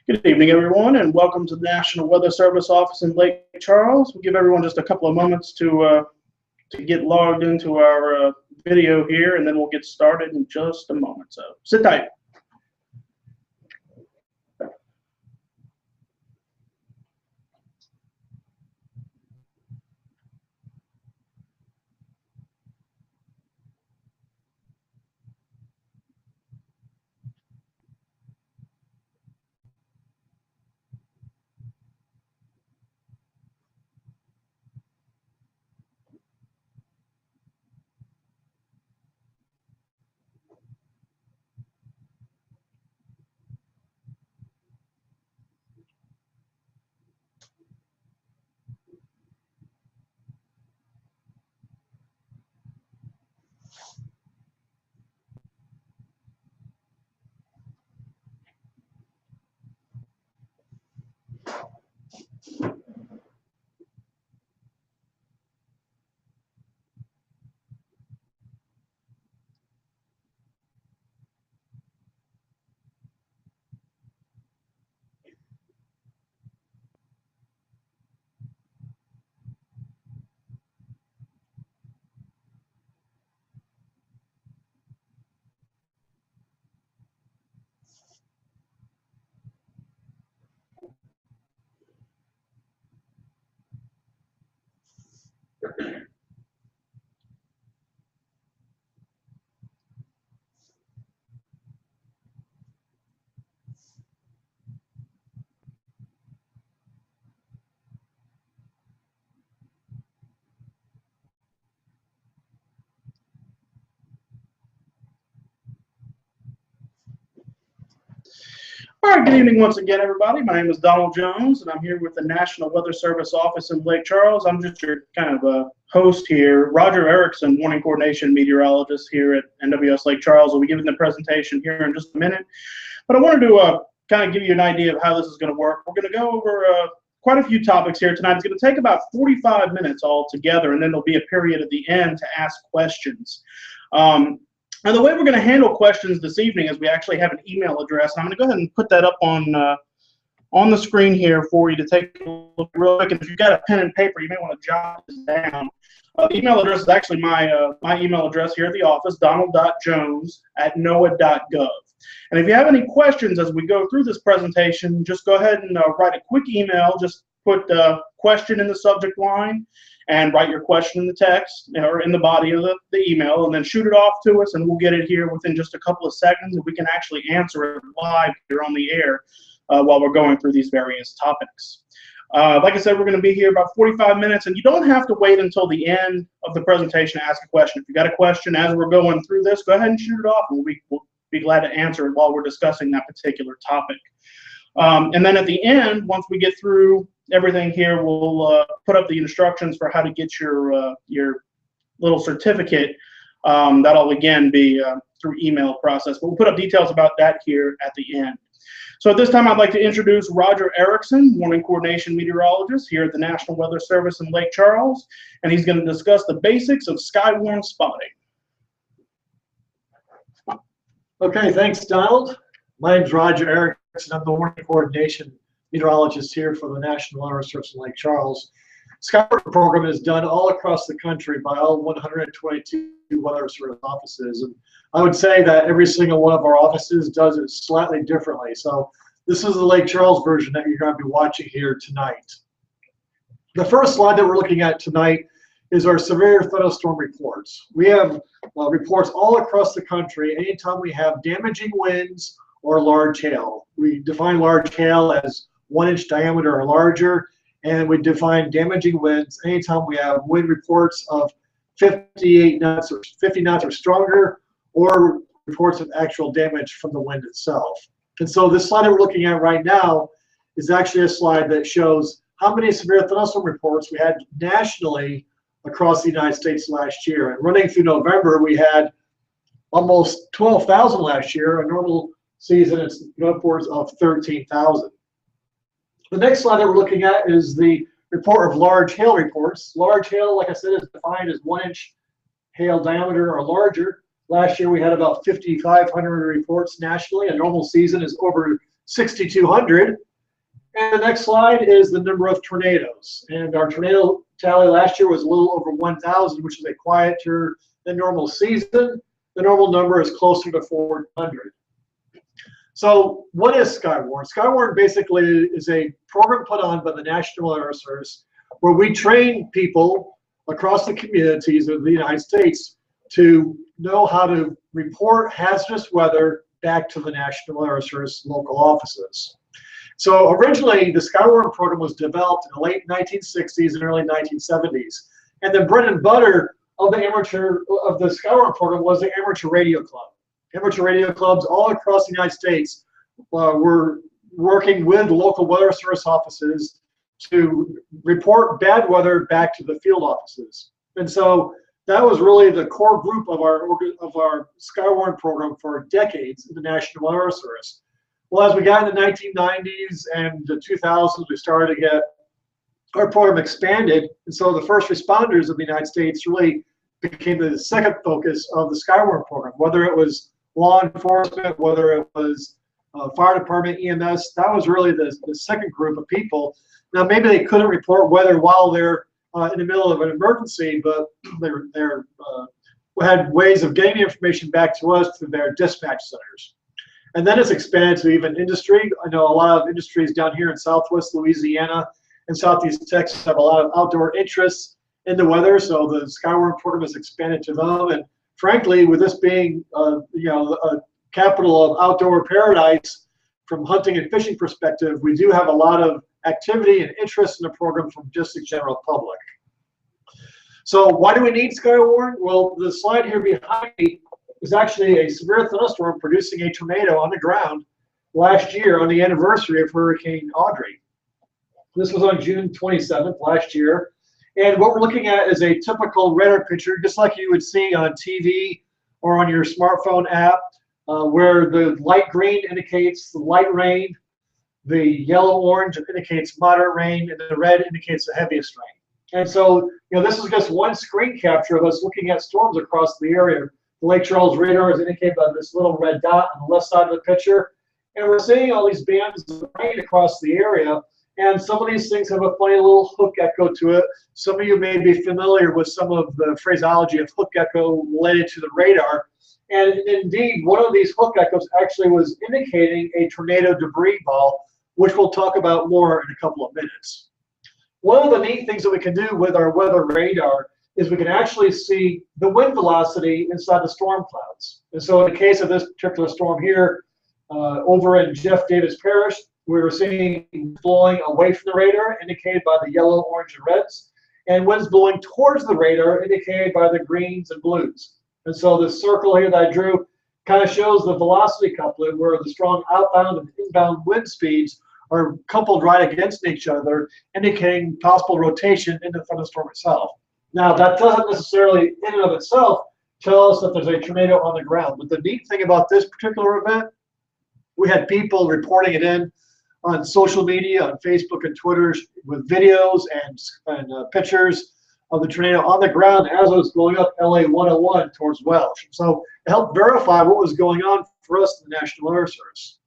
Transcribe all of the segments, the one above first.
Good evening, everyone, and welcome to the National Weather Service office in Lake Charles. We'll give everyone just a couple of moments to get logged into our video here, and then we'll get started in just a moment. So sit tight. All right, good evening once again, everybody. My name is Donald Jones, and I'm here with the National Weather Service office in Lake Charles. I'm just your kind of a host here. Roger Erickson, Warning Coordination Meteorologist here at NWS Lake Charles, will be giving the presentation here in just a minute. But I wanted to kind of give you an idea of how this is going to work. We're going to go over quite a few topics here tonight. It's going to take about 45 minutes altogether, and then there'll be a period at the end to ask questions. Now, the way we're going to handle questions this evening is we actually have an email address, and I'm going to go ahead and put that up on the screen here for you to take a look real quick. And if you've got a pen and paper, you may want to jot this down. The email address is actually my email address here at the office, donald.jones@noaa.gov. And if you have any questions as we go through this presentation, just go ahead and write a quick email. Just put question in the subject line and write your question in the text or in the body of the email, and then shoot it off to us, and we'll get it here within just a couple of seconds, and we can actually answer it live here on the air while we're going through these various topics. Like I said, we're going to be here about 45 minutes, and you don't have to wait until the end of the presentation to ask a question. If you got a question as we're going through this, go ahead and shoot it off, and we'll be glad to answer it while we're discussing that particular topic. And then at the end, once we get through everything here, we'll put up the instructions for how to get your little certificate. That'll again be through email process, but we'll put up details about that here at the end. So at this time, I'd like to introduce Roger Erickson, Warning Coordination Meteorologist here at the National Weather Service in Lake Charles, and he's going to discuss the basics of Skywarn spotting. Okay, thanks, Donald. My name's Roger Erickson. I'm the Warning Coordination Meteorologist here for the National Weather Service in Lake Charles. Skywarn program is done all across the country by all 122 weather service offices, and I would say that every single one of our offices does it slightly differently. So this is the Lake Charles version that you're going to be watching here tonight. The first slide that we're looking at tonight is our severe thunderstorm reports. We have reports all across the country anytime we have damaging winds or large hail. We define large hail as 1-inch diameter or larger, and we define damaging winds anytime we have wind reports of 58 knots or 50 knots or stronger, or reports of actual damage from the wind itself. And so this slide that we're looking at right now is actually a slide that shows how many severe thunderstorm reports we had nationally across the United States last year. And running through November, we had almost 12,000 last year. A normal season is upwards of 13,000. The next slide that we're looking at is the report of large hail reports. Large hail, like I said, is defined as 1-inch hail diameter or larger. Last year we had about 5,500 reports nationally. A normal season is over 6,200. And the next slide is the number of tornadoes. And our tornado tally last year was a little over 1,000, which is a quieter than normal season. The normal number is closer to 400. So what is Skywarn? Skywarn basically is a program put on by the National Air Service where we train people across the communities of the United States to know how to report hazardous weather back to the National Air Service local offices. So originally, the Skywarn program was developed in the late 1960s and early 1970s. And the bread and butter of the Skywarn program was the amateur radio club. Amateur radio clubs all across the United States were working with local weather service offices to report bad weather back to the field offices. And so that was really the core group of our Skywarn program for decades in the National Air Service. Well, as we got in the 1990s and the 2000s, we started to get our program expanded. And so the first responders of the United States really became the second focus of the Skywarn program, whether it was law enforcement, whether it was fire department, EMS. That was really the second group of people. Now, maybe they couldn't report weather while they're in the middle of an emergency, but they had ways of getting information back to us through their dispatch centers. And then it's expanded to even industry. I know a lot of industries down here in Southwest Louisiana and Southeast Texas have a lot of outdoor interests in the weather, so the Skywarn program has expanded to them. And frankly, with this being a capital of outdoor paradise from hunting and fishing perspective, we do have a lot of activity and interest in the program from just the general public. So why do we need Skywarn? Well, the slide here behind me is actually a severe thunderstorm producing a tornado on the ground last year on the anniversary of Hurricane Audrey. This was on June 27th last year. And what we're looking at is a typical radar picture, just like you would see on TV or on your smartphone app, where the light green indicates the light rain, the yellow-orange indicates moderate rain, and the red indicates the heaviest rain. And so, this is just one screen capture of us looking at storms across the area. The Lake Charles radar is indicated by this little red dot on the left side of the picture. And we're seeing all these bands of rain across the area. And some of these things have a funny little hook echo to it. Some of you may be familiar with some of the phraseology of hook echo related to the radar. And indeed, one of these hook echoes actually was indicating a tornado debris ball, which we'll talk about more in a couple of minutes. One of the neat things that we can do with our weather radar is we can actually see the wind velocity inside the storm clouds. And so in the case of this particular storm here, over in Jeff Davis Parish, we were seeing blowing away from the radar, indicated by the yellow, orange, and reds, and winds blowing towards the radar, indicated by the greens and blues. And so this circle here that I drew kind of shows the velocity coupling, where the strong outbound and inbound wind speeds are coupled right against each other, indicating possible rotation in the thunderstorm itself. Now, that doesn't necessarily, in and of itself, tell us that there's a tornado on the ground. But the neat thing about this particular event, we had people reporting it in on social media, on Facebook and Twitter, with videos and pictures of the tornado on the ground as it was going up LA 101 towards Welsh. So it helped verify what was going on for us in the National Air Service.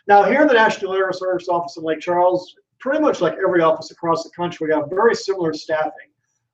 Now, here in the National Air Service office in Lake Charles, pretty much like every office across the country, we have very similar staffing.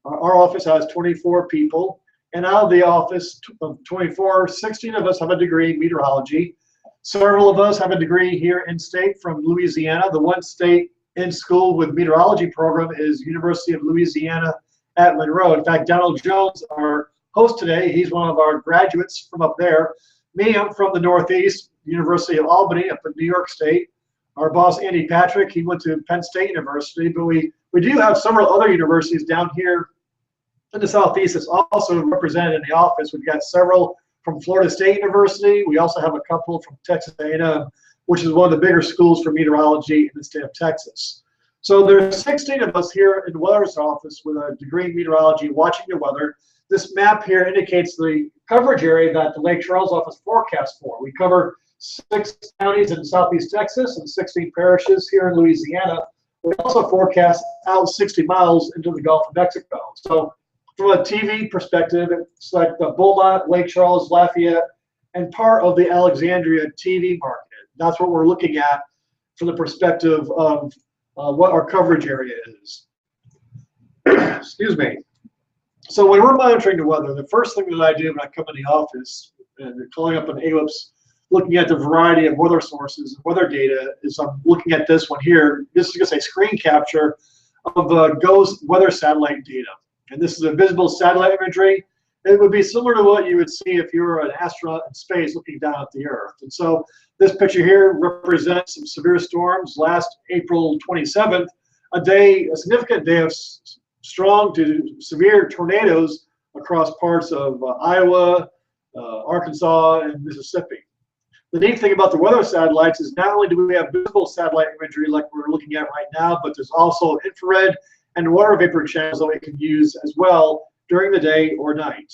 Our office has 24 people, and out of the office of 24, 16 of us have a degree in meteorology. Several of us have a degree here in state from Louisiana. The one state in school with meteorology program is University of Louisiana at Monroe. In fact, Donald Jones, our host today, he's one of our graduates from up there. Me, I'm from the Northeast, University of Albany up in New York State. Our boss, Andy Patrick, he went to Penn State University, but we do have several other universities down here in the Southeast that's also represented in the office. We've got several from Florida State University. We also have a couple from Texas A&M, which is one of the bigger schools for meteorology in the state of Texas. So there's 16 of us here in the weather's office with a degree in meteorology watching the weather. This map here indicates the coverage area that the Lake Charles office forecasts for. We cover 6 counties in Southeast Texas and 16 parishes here in Louisiana. We also forecast out 60 miles into the Gulf of Mexico. So from a TV perspective, it's like the Beaumont, Lake Charles, Lafayette, and part of the Alexandria TV market. That's what we're looking at from the perspective of what our coverage area is. Excuse me. So when we're monitoring the weather, the first thing that I do when I come in the office and calling up an AWIPS, looking at the variety of weather sources and weather data, is I'm looking at this one here. This is just a screen capture of GOES weather satellite data. And this is a visible satellite imagery. It would be similar to what you would see if you were an astronaut in space looking down at the Earth. And so this picture here represents some severe storms last April 27th, a significant day of strong to severe tornadoes across parts of Iowa, Arkansas, and Mississippi. The neat thing about the weather satellites is not only do we have visible satellite imagery like we're looking at right now, but there's also infrared and water vapor channels that we can use as well during the day or night.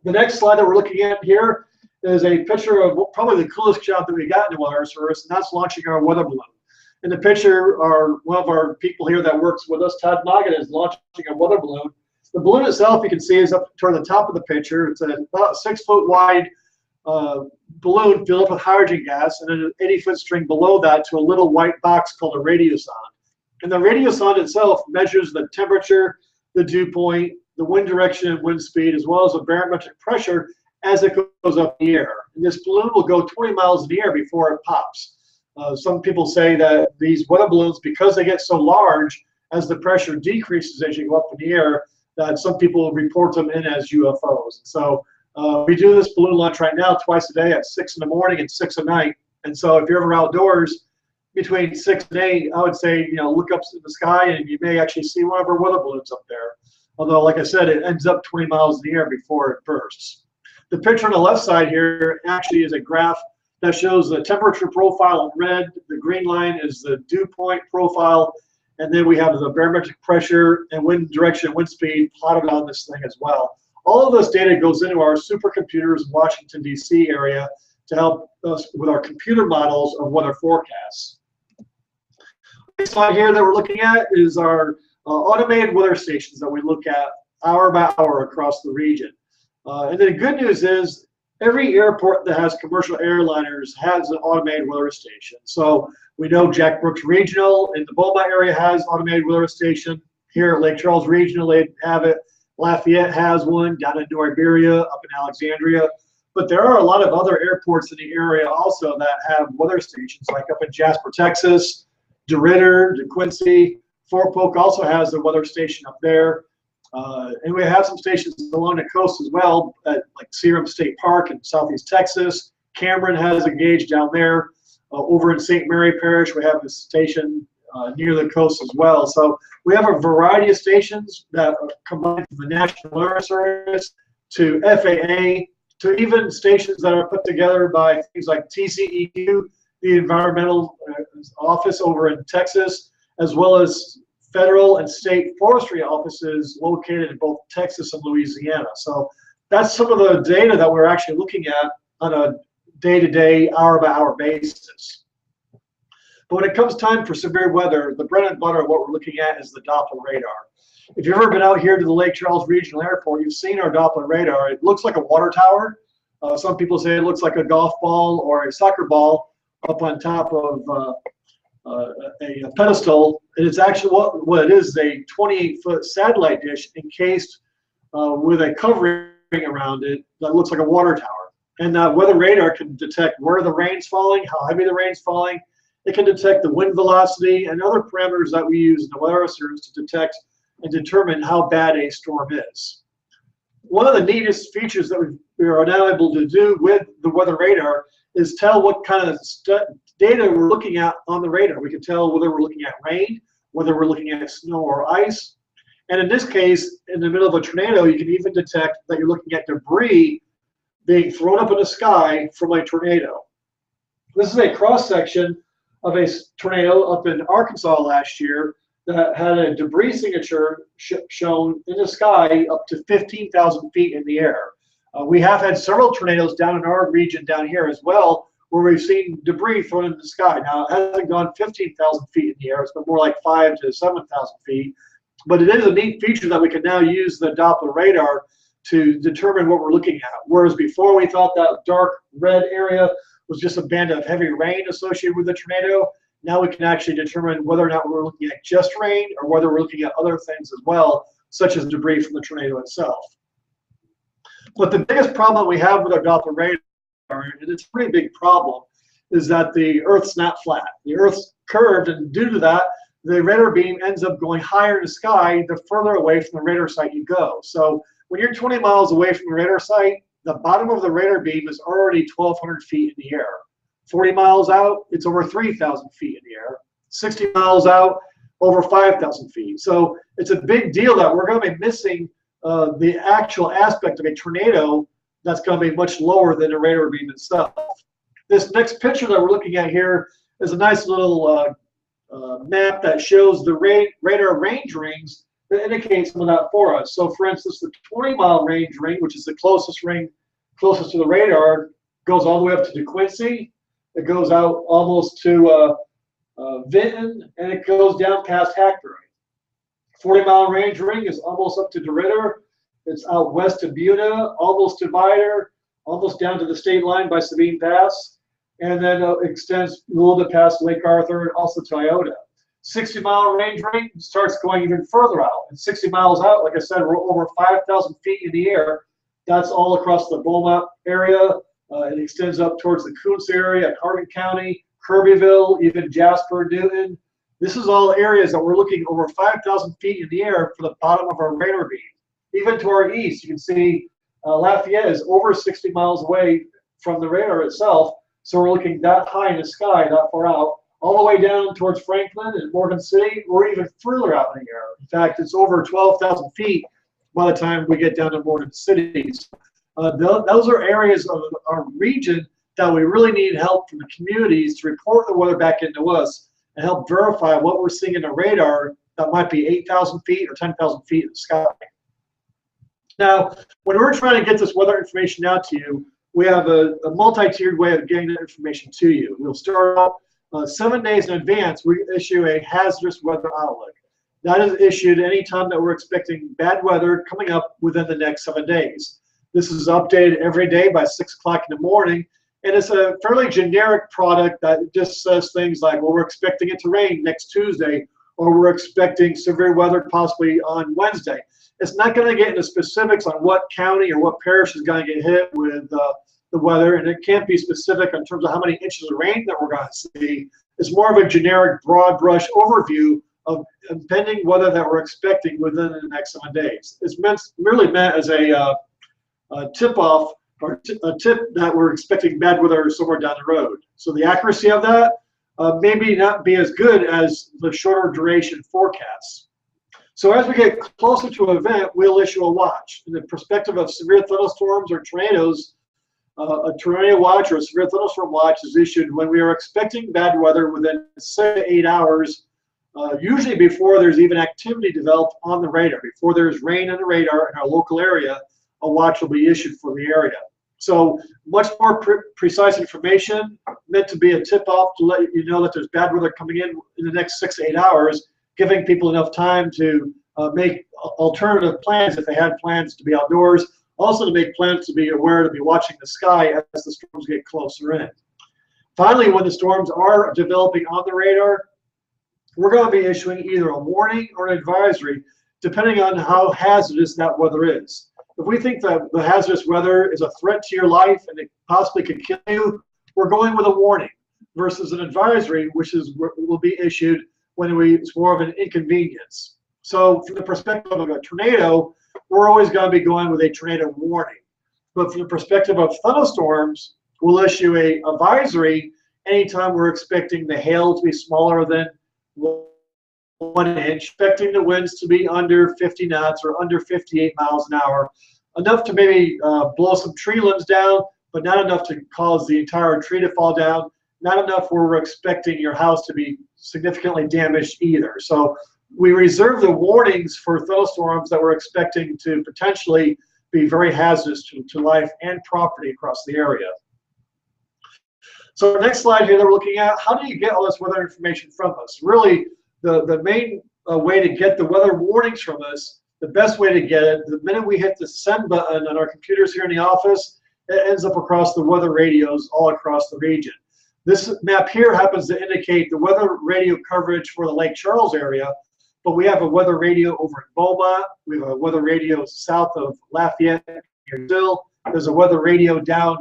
The next slide that we're looking at here is a picture of probably the coolest shot that we got in the weather service, and that's launching our weather balloon. In the picture, one of our people here that works with us, Todd Noggin, is launching a weather balloon. The balloon itself, you can see, is up toward the top of the picture. It's about 6 foot wide balloon filled up with hydrogen gas, and then an 80-foot string below that to a little white box called a radiosonde. And the radiosonde itself measures the temperature, the dew point, the wind direction and wind speed, as well as the barometric pressure as it goes up in the air. And this balloon will go 20 miles in the air before it pops. Some people say that these weather balloons, because they get so large, as the pressure decreases as you go up in the air, that some people report them in as UFOs. So we do this balloon launch right now twice a day at 6 in the morning and 6 at night. And so if you're ever outdoors between 6 and 8, I would say, look up in the sky and you may actually see one of our weather balloons up there. Although, like I said, it ends up 20 miles in the air before it bursts. The picture on the left side here actually is a graph that shows the temperature profile in red. The green line is the dew point profile. And then we have the barometric pressure and wind direction and wind speed plotted on this thing as well. All of this data goes into our supercomputers in Washington, D.C. area to help us with our computer models of weather forecasts. The slide here that we're looking at is our automated weather stations that we look at hour by hour across the region. And the good news is every airport that has commercial airliners has an automated weather station. So we know Jack Brooks Regional in the Beaumont area has automated weather station. Here at Lake Charles Regional, they have it. Lafayette has one, down in New Iberia, up in Alexandria. But there are a lot of other airports in the area also that have weather stations, like up in Jasper, Texas, DeRidder, DeQuincy. Fort Polk also has a weather station up there. And we have some stations along the coast as well, at like Serum State Park in southeast Texas. Cameron has a gauge down there. Over in St. Mary Parish, we have a station near the coast as well. So we have a variety of stations that are combined from the National Weather Service to FAA to even stations that are put together by things like TCEQ, the environmental office over in Texas, as well as federal and state forestry offices located in both Texas and Louisiana. So that's some of the data that we're actually looking at on a day-to-day, hour-by-hour basis. But when it comes time for severe weather, the bread and butter of what we're looking at is the Doppler radar. If you've ever been out here to the Lake Charles Regional Airport, you've seen our Doppler radar. It looks like a water tower. Some people say it looks like a golf ball or a soccer ball up on top of a pedestal. And it's actually what it is, a 28-foot satellite dish encased with a covering around it that looks like a water tower. And that weather radar can detect where the rain's falling, how heavy the rain's falling. It can detect the wind velocity and other parameters that we use in the weather service to detect and determine how bad a storm is. One of the neatest features that we are now able to do with the weather radar is tell what kind of data we're looking at on the radar. We can tell whether we're looking at rain, whether we're looking at snow or ice. And in this case, in the middle of a tornado, you can even detect that you're looking at debris being thrown up in the sky from a tornado. This is a cross-section of a tornado up in Arkansas last year that had a debris signature shown in the sky up to 15,000 feet in the air. We have had several tornadoes down in our region down here as well, where we've seen debris thrown into the sky. Now, it hasn't gone 15,000 feet in the air. It's been more like 5,000 to 7,000 feet. But it is a neat feature that we can now use the Doppler radar to determine what we're looking at. Whereas before we thought that dark red area was just a band of heavy rain associated with the tornado. Now we can actually determine whether or not we're looking at just rain or whether we're looking at other things as well, such as debris from the tornado itself. But the biggest problem we have with our Doppler radar, and it's a pretty big problem, is that the Earth's not flat. The Earth's curved, and due to that, the radar beam ends up going higher in the sky the further away from the radar site you go. So when you're 20 miles away from the radar site, the bottom of the radar beam is already 1,200 feet in the air. 40 miles out, it's over 3,000 feet in the air. 60 miles out, over 5,000 feet. So it's a big deal that we're going to be missing the actual aspect of a tornado that's going to be much lower than the radar beam itself. This next picture that we're looking at here is a nice little map that shows the radar range rings that indicate some of that for us. So for instance, the 20-mile range ring, which is the closest ring closest to the radar, goes all the way up to DeQuincy. It goes out almost to Vinton, and it goes down past Hackberry. 40-mile range ring is almost up to DeRidder. It's out west to Buda, almost to Vidor, almost down to the state line by Sabine Pass, and then extends a little bit past Lake Arthur and also to Iota. 60-mile range ring starts going even further out. And 60 miles out, like I said, we're over 5,000 feet in the air. That's all across the Beaumont area. It extends up towards the Koontz area, Hardin County, Kirbyville, even Jasper, Newton. This is all areas that we're looking over 5,000 feet in the air for the bottom of our radar beam. Even to our east, you can see Lafayette is over 60 miles away from the radar itself. So we're looking that high in the sky, that far out, all the way down towards Franklin and Morgan City, or even further out in the air. In fact, it's over 12,000 feet by the time we get down to Morgan City. Those are areas of our region that we really need help from the communities to report the weather back into us and help verify what we're seeing in the radar that might be 8,000 feet or 10,000 feet in the sky. Now, when we're trying to get this weather information out to you, we have a multi-tiered way of getting that information to you. We'll start out 7 days in advance. We issue a hazardous weather outlook. That is issued anytime that we're expecting bad weather coming up within the next 7 days. This is updated every day by 6 o'clock in the morning, and it's a fairly generic product that just says things like, well, we're expecting it to rain next Tuesday, or we're expecting severe weather possibly on Wednesday. It's not going to get into specifics on what county or what parish is going to get hit with the weather, and it can't be specific in terms of how many inches of rain that we're going to see. It's more of a generic broad brush overview of impending weather that we're expecting within the next 7 days. It's merely meant as a tip-off or a tip that we're expecting bad weather somewhere down the road. So the accuracy of that maybe not be as good as the shorter duration forecasts. So as we get closer to an event, we'll issue a watch. In the perspective of severe thunderstorms or tornadoes, a tornado watch or a severe thunderstorm watch is issued when we are expecting bad weather within 6 to 8 hours, usually before there's even activity developed on the radar. Before there's rain on the radar in our local area, a watch will be issued for the area. So much more precise information, meant to be a tip-off to let you know that there's bad weather coming in the next 6 to 8 hours, giving people enough time to make alternative plans if they had plans to be outdoors, also to make plans to be aware to be watching the sky as the storms get closer in. Finally, when the storms are developing on the radar, we're going to be issuing either a warning or an advisory, depending on how hazardous that weather is. If we think that the hazardous weather is a threat to your life and it possibly could kill you, we're going with a warning versus an advisory, which will be issued when it's more of an inconvenience. So from the perspective of a tornado, we're always going to be going with a tornado warning. But from the perspective of thunderstorms, we'll issue an advisory anytime we're expecting the hail to be smaller than 1 inch, expecting the winds to be under 50 knots or under 58 miles an hour, enough to maybe blow some tree limbs down, but not enough to cause the entire tree to fall down, not enough where we're expecting your house to be significantly damaged either. So we reserve the warnings for thunderstorms that we're expecting to potentially be very hazardous to life and property across the area. So the next slide here that we're looking at, how do you get all this weather information from us? Really, the main way to get the weather warnings from us, the best way to get it, the minute we hit the send button on our computers here in the office, it ends up across the weather radios all across the region. This map here happens to indicate the weather radio coverage for the Lake Charles area, but we have a weather radio over in Beaumont. We have a weather radio south of Lafayette near Brazil. There's a weather radio down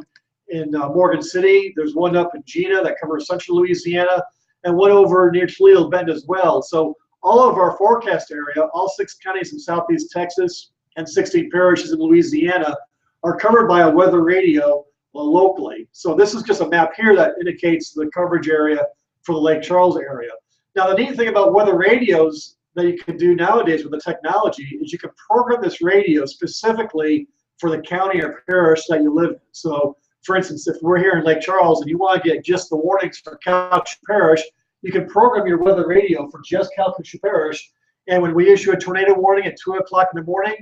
in Morgan City. There's one up in Gina that covers central Louisiana, and one over near Toledo Bend as well. So all of our forecast area, all 6 counties in southeast Texas and 16 parishes in Louisiana, are covered by a weather radio locally. So this is just a map here that indicates the coverage area for the Lake Charles area. Now the neat thing about weather radios that you can do nowadays with the technology is you can program this radio specifically for the county or parish that you live in. So for instance, if we're here in Lake Charles and you want to get just the warnings for Calcasieu Parish, you can program your weather radio for just Calcasieu Parish, and when we issue a tornado warning at 2 o'clock in the morning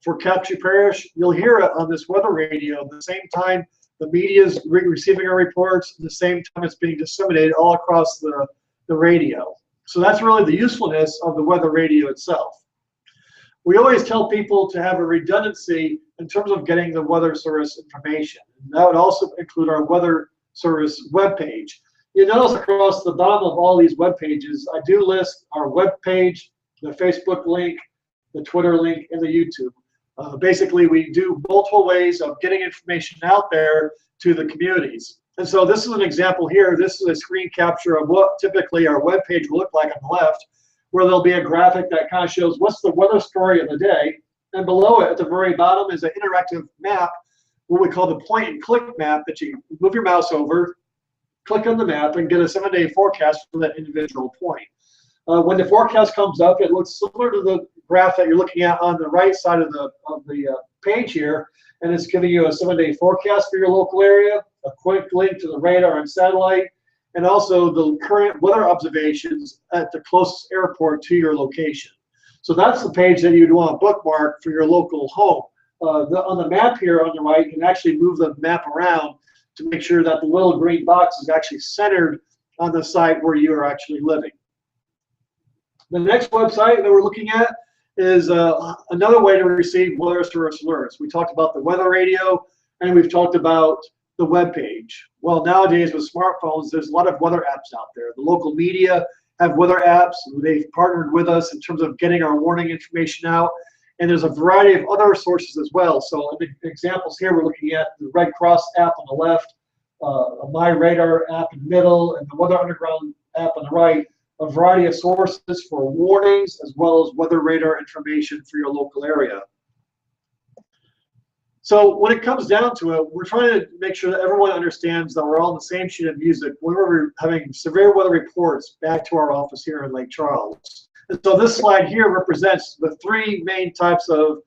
for Calcasieu Parish, you'll hear it on this weather radio at the same time the media is receiving our reports, at the same time it's being disseminated all across the radio. So that's really the usefulness of the weather radio itself. We always tell people to have a redundancy in terms of getting the weather service information. And that would also include our weather service webpage. You notice across the bottom of all these web pages, I do list our web page, the Facebook link, the Twitter link, and the YouTube. Basically, we do multiple ways of getting information out there to the communities. And so this is an example here. This is a screen capture of what typically our web page will look like on the left, where there'll be a graphic that kind of shows what's the weather story of the day. And below it, at the very bottom, is an interactive map, what we call the point and click map, that you move your mouse over, click on the map, and get a 7-day forecast for that individual point. When the forecast comes up, it looks similar to the graph that you're looking at on the right side of the page here, and it's giving you a 7-day forecast for your local area, a quick link to the radar and satellite, and also the current weather observations at the closest airport to your location. So that's the page that you'd want to bookmark for your local home. On the map here on the right, you can actually move the map around to make sure that the little green box is actually centered on the site where you are actually living. The next website that we're looking at is another way to receive weather service alerts. We talked about the weather radio, and we've talked about the web page. Well, nowadays with smartphones, there's a lot of weather apps out there. The local media have weather apps. They've partnered with us in terms of getting our warning information out, and there's a variety of other sources as well. So the examples here, we're looking at the Red Cross app on the left, a My Radar app in the middle, and the Weather Underground app on the right. A variety of sources for warnings as well as weather radar information for your local area. So when it comes down to it, we're trying to make sure that everyone understands that we're all on the same sheet of music when we're having severe weather reports back to our office here in Lake Charles. And so this slide here represents the 3 main types of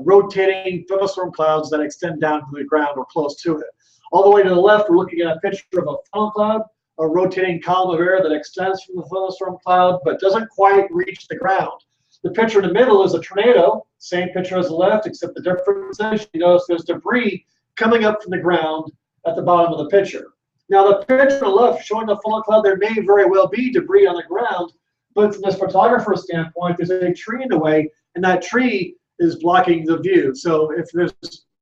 rotating thunderstorm clouds that extend down to the ground or close to it. All the way to the left, we're looking at a picture of a funnel cloud, a rotating column of air that extends from the thunderstorm cloud but doesn't quite reach the ground. The picture in the middle is a tornado, same picture as the left, except the difference is you notice there's debris coming up from the ground at the bottom of the picture. Now the picture on the left showing the funnel cloud, there may very well be debris on the ground, but from this photographer's standpoint, there's a tree in the way, and that tree is blocking the view. So if there's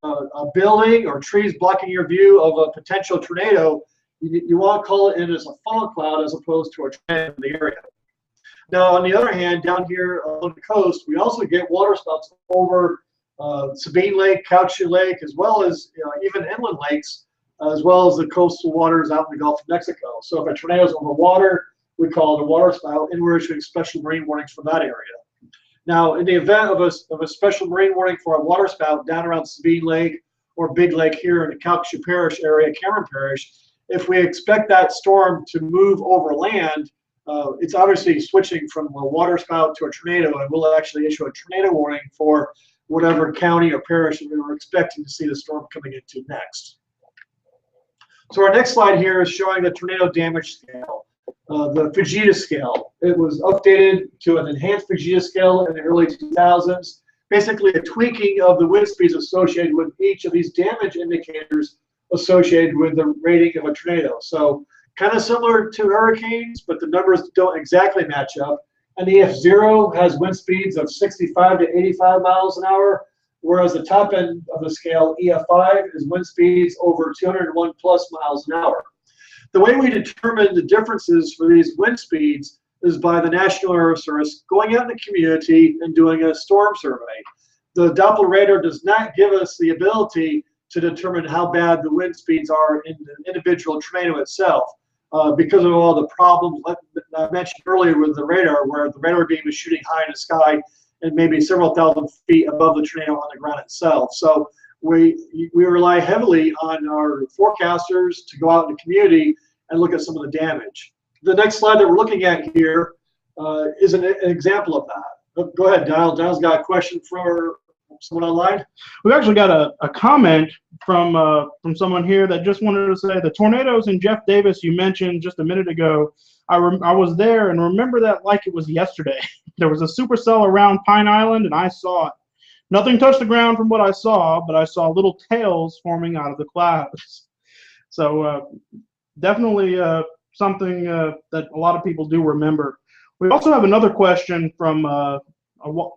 a building or trees blocking your view of a potential tornado, you want to call it in as a funnel cloud as opposed to a tornado in the area. Now, on the other hand, down here on the coast, we also get waterspouts over Sabine Lake, Calcasieu Lake, as well as even inland lakes, as well as the coastal waters out in the Gulf of Mexico. So if a tornado is over water, we call it a waterspout, and we're issuing special marine warnings for that area. Now, in the event of a special marine warning for a waterspout down around Sabine Lake or Big Lake here in the Calcasieu Parish area, Cameron Parish, if we expect that storm to move over land, it's obviously switching from a waterspout to a tornado, and we'll actually issue a tornado warning for whatever county or parish we were expecting to see the storm coming into next. So our next slide here is showing the tornado damage scale, the Fujita scale. It was updated to an enhanced Fujita scale in the early 2000s, basically a tweaking of the wind speeds associated with each of these damage indicators associated with the rating of a tornado. So kind of similar to hurricanes, but the numbers don't exactly match up. And the F0 has wind speeds of 65 to 85 miles an hour, whereas the top end of the scale, EF5, is wind speeds over 201 plus miles an hour. The way we determine the differences for these wind speeds is by the National Air Service going out in the community and doing a storm survey. The Doppler radar does not give us the ability to determine how bad the wind speeds are in the individual tornado itself because of all the problems I mentioned earlier with the radar, where the radar beam is shooting high in the sky and maybe several thousand feet above the tornado on the ground itself. So we rely heavily on our forecasters to go out in the community and look at some of the damage. The next slide that we're looking at here is an example of that. Go ahead, Dial. Dial's got a question for someone online. We've actually got a comment from someone here that just wanted to say the tornadoes in Jeff Davis you mentioned just a minute ago, I was there and remember that like it was yesterday. There was a supercell around Pine Island and I saw it. Nothing touched the ground from what I saw, but I saw little tails forming out of the clouds. So definitely something that a lot of people do remember. We also have another question from a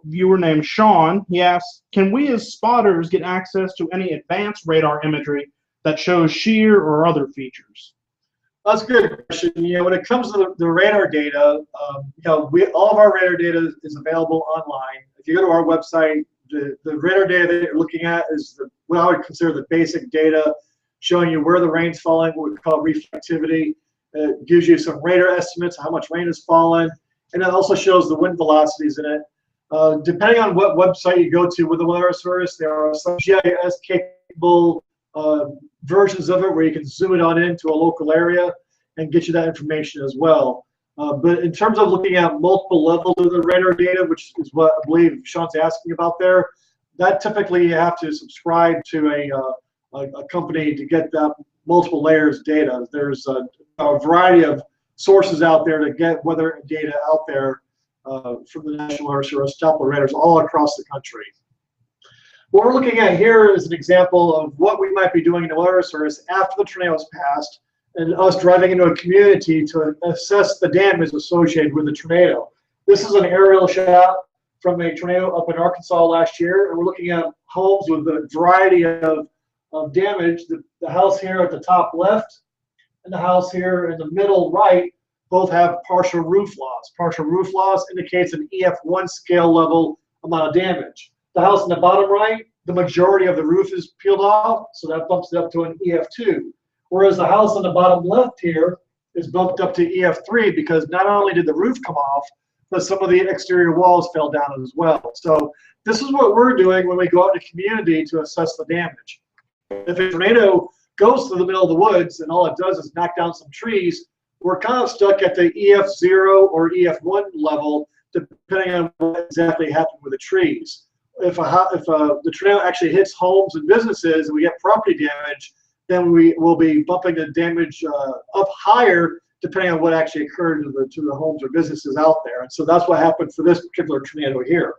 viewer named Sean. He asks, can we as spotters get access to any advanced radar imagery that shows shear or other features? That's a good question. When it comes to the radar data, all of our radar data is available online. If you go to our website, the radar data that you're looking at is what I would consider the basic data, showing you where the rain's falling, what we call reflectivity. It gives you some radar estimates of how much rain has fallen, and it also shows the wind velocities in it. Depending on what website you go to with the Weather Service, there are some GIS-capable versions of it where you can zoom it on into a local area and get you that information as well. But in terms of looking at multiple levels of the radar data, which is what I believe Sean's asking about there, that typically you have to subscribe to a company to get that multiple layers data. There's a variety of sources out there to get weather data out there from the National Air Service, Doppler radars all across the country. What we're looking at here is an example of what we might be doing in the Weather Service after the tornado has passed and us driving into a community to assess the damage associated with the tornado. This is an aerial shot from a tornado up in Arkansas last year, and we're looking at homes with a variety of damage. The house here at the top left and the house here in the middle right both have partial roof loss. Partial roof loss indicates an EF1 scale level amount of damage. The house in the bottom right, the majority of the roof is peeled off, so that bumps it up to an EF2. Whereas the house on the bottom left here is bumped up to EF3 because not only did the roof come off, but some of the exterior walls fell down as well. So this is what we're doing when we go out in the community to assess the damage. If a tornado goes through the middle of the woods and all it does is knock down some trees, we're kind of stuck at the EF0 or EF1 level, depending on what exactly happened with the trees. If the tornado actually hits homes and businesses and we get property damage, then we will be bumping the damage up higher, depending on what actually occurred to the homes or businesses out there. And so that's what happened for this particular tornado here.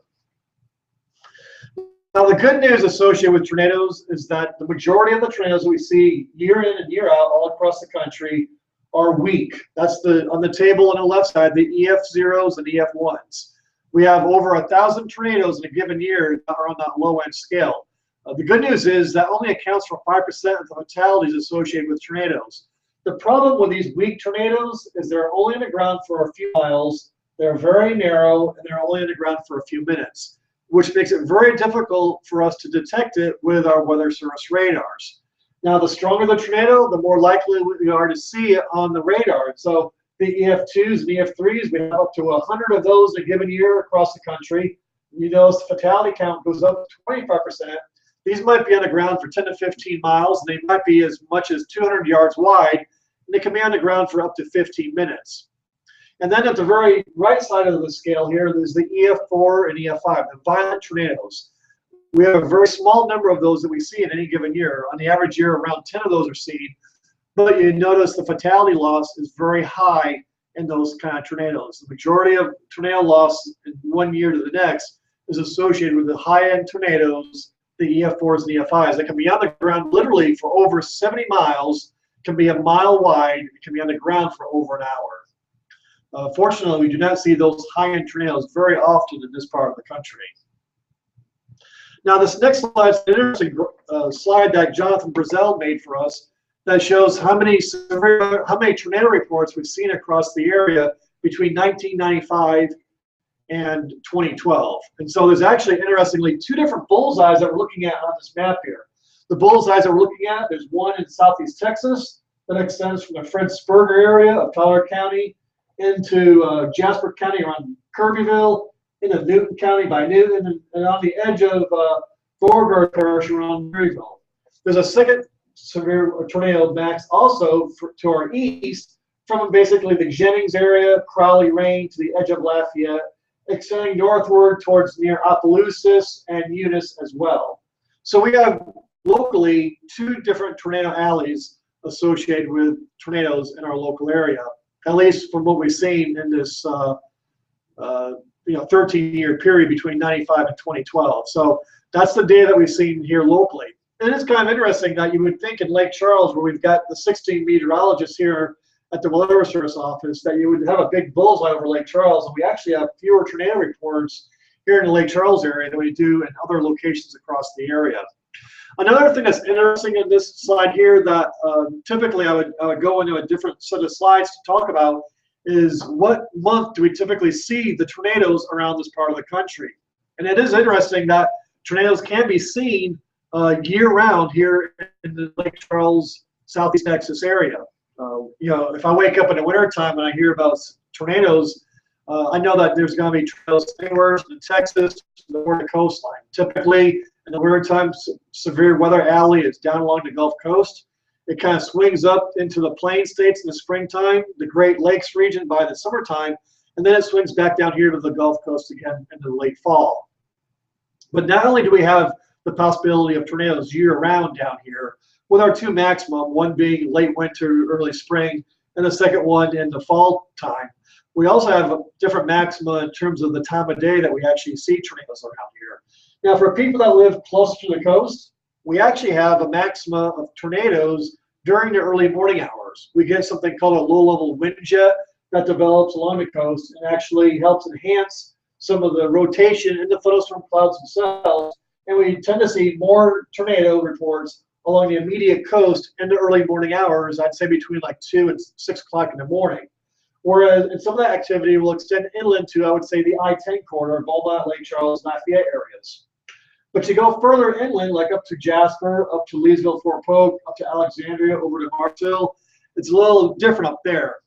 Now, the good news associated with tornadoes is that the majority of the tornadoes we see year in and year out all across the country are weak. That's on the table on the left side, the EF0s and EF1s. We have over 1,000 tornadoes in a given year that are on that low end scale. The good news is that only accounts for 5% of the fatalities associated with tornadoes. The problem with these weak tornadoes is they're only on the ground for a few miles, they're very narrow, and they're only on the ground for a few minutes, which makes it very difficult for us to detect it with our Weather Service radars. Now, the stronger the tornado, the more likely we are to see it on the radar. So the EF2s and EF3s, we have up to 100 of those in a given year across the country. You notice the fatality count goes up to 25%. These might be on the ground for 10 to 15 miles, and they might be as much as 200 yards wide, and they can be on the ground for up to 15 minutes. And then at the very right side of the scale here, there's the EF4 and EF5, the violent tornadoes. We have a very small number of those that we see in any given year. On the average year, around 10 of those are seen. But you notice the fatality loss is very high in those kind of tornadoes. The majority of tornado loss in one year to the next is associated with the high-end tornadoes, the EF4s and EF5s. They can be on the ground literally for over 70 miles, can be a mile wide, it can be on the ground for over an hour. Fortunately, we do not see those high-end tornadoes very often in this part of the country. Now, this next slide is an interesting slide that Jonathan Brazel made for us that shows how many tornado reports we've seen across the area between 1995 and 2012. And so there's actually, interestingly, two different bullseyes that we're looking at on this map here. The bullseyes that we're looking at, there's one in southeast Texas that extends from the Fred Sperger area of Tyler County into Jasper County around Kirbyville, into Newton County by Newton, and on the edge of Beauregard Parish around Maryville. There's a second severe tornado max also to our east from basically the Jennings area, Crowley Range to the edge of Lafayette, extending northward towards near Opelousas and Eunice as well. So we have locally two different tornado alleys associated with tornadoes in our local area, at least from what we've seen in this 13-year period between 95 and 2012. So that's the data that we've seen here locally. And it's kind of interesting that you would think in Lake Charles, where we've got the 16 meteorologists here at the Weather Service office, that you would have a big bullseye over Lake Charles, and we actually have fewer tornado reports here in the Lake Charles area than we do in other locations across the area. Another thing that's interesting in this slide here that typically I would go into a different set of slides to talk about is what month do we typically see the tornadoes around this part of the country. And it is interesting that tornadoes can be seen year-round here in the Lake Charles, Southeast Texas area. If I wake up in the wintertime and I hear about tornadoes, I know that there's going to be tornadoes anywhere in Texas, the coastline. Typically, in the wintertime, severe weather alley is down along the Gulf Coast. It kind of swings up into the Plain States in the springtime, the Great Lakes region by the summertime, and then it swings back down here to the Gulf Coast again in the late fall. But not only do we have the possibility of tornadoes year-round down here, with our two maximum, one being late winter, early spring, and the second one in the fall time. We also have a different maxima in terms of the time of day that we actually see tornadoes around here. Now, for people that live close to the coast, we actually have a maxima of tornadoes during the early morning hours. We get something called a low-level wind jet that develops along the coast and actually helps enhance some of the rotation in the thunderstorm clouds themselves. And we tend to see more tornado reports along the immediate coast in the early morning hours, I'd say between like 2 and 6 o'clock in the morning. Whereas in some of that activity will extend inland to, I would say, the I-10 corridor, Beaumont, Lake Charles, Lafayette areas. But you go further inland, like up to Jasper, up to Leesville, Fort Polk, up to Alexandria, over to Marshall, it's a little different up there.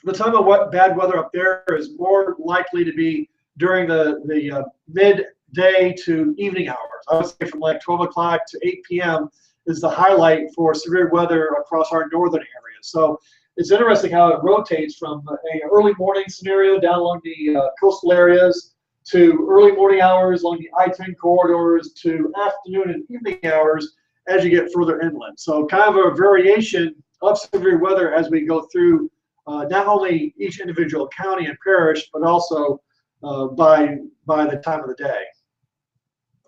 The time of bad weather up there is more likely to be during the midday to evening hours. I would say from like 12 o'clock to 8 p.m. is the highlight for severe weather across our northern area. So it's interesting how it rotates from an early morning scenario down along the coastal areas to early morning hours along the I-10 corridors to afternoon and evening hours as you get further inland. So kind of a variation of severe weather as we go through not only each individual county and parish, but also by the time of the day.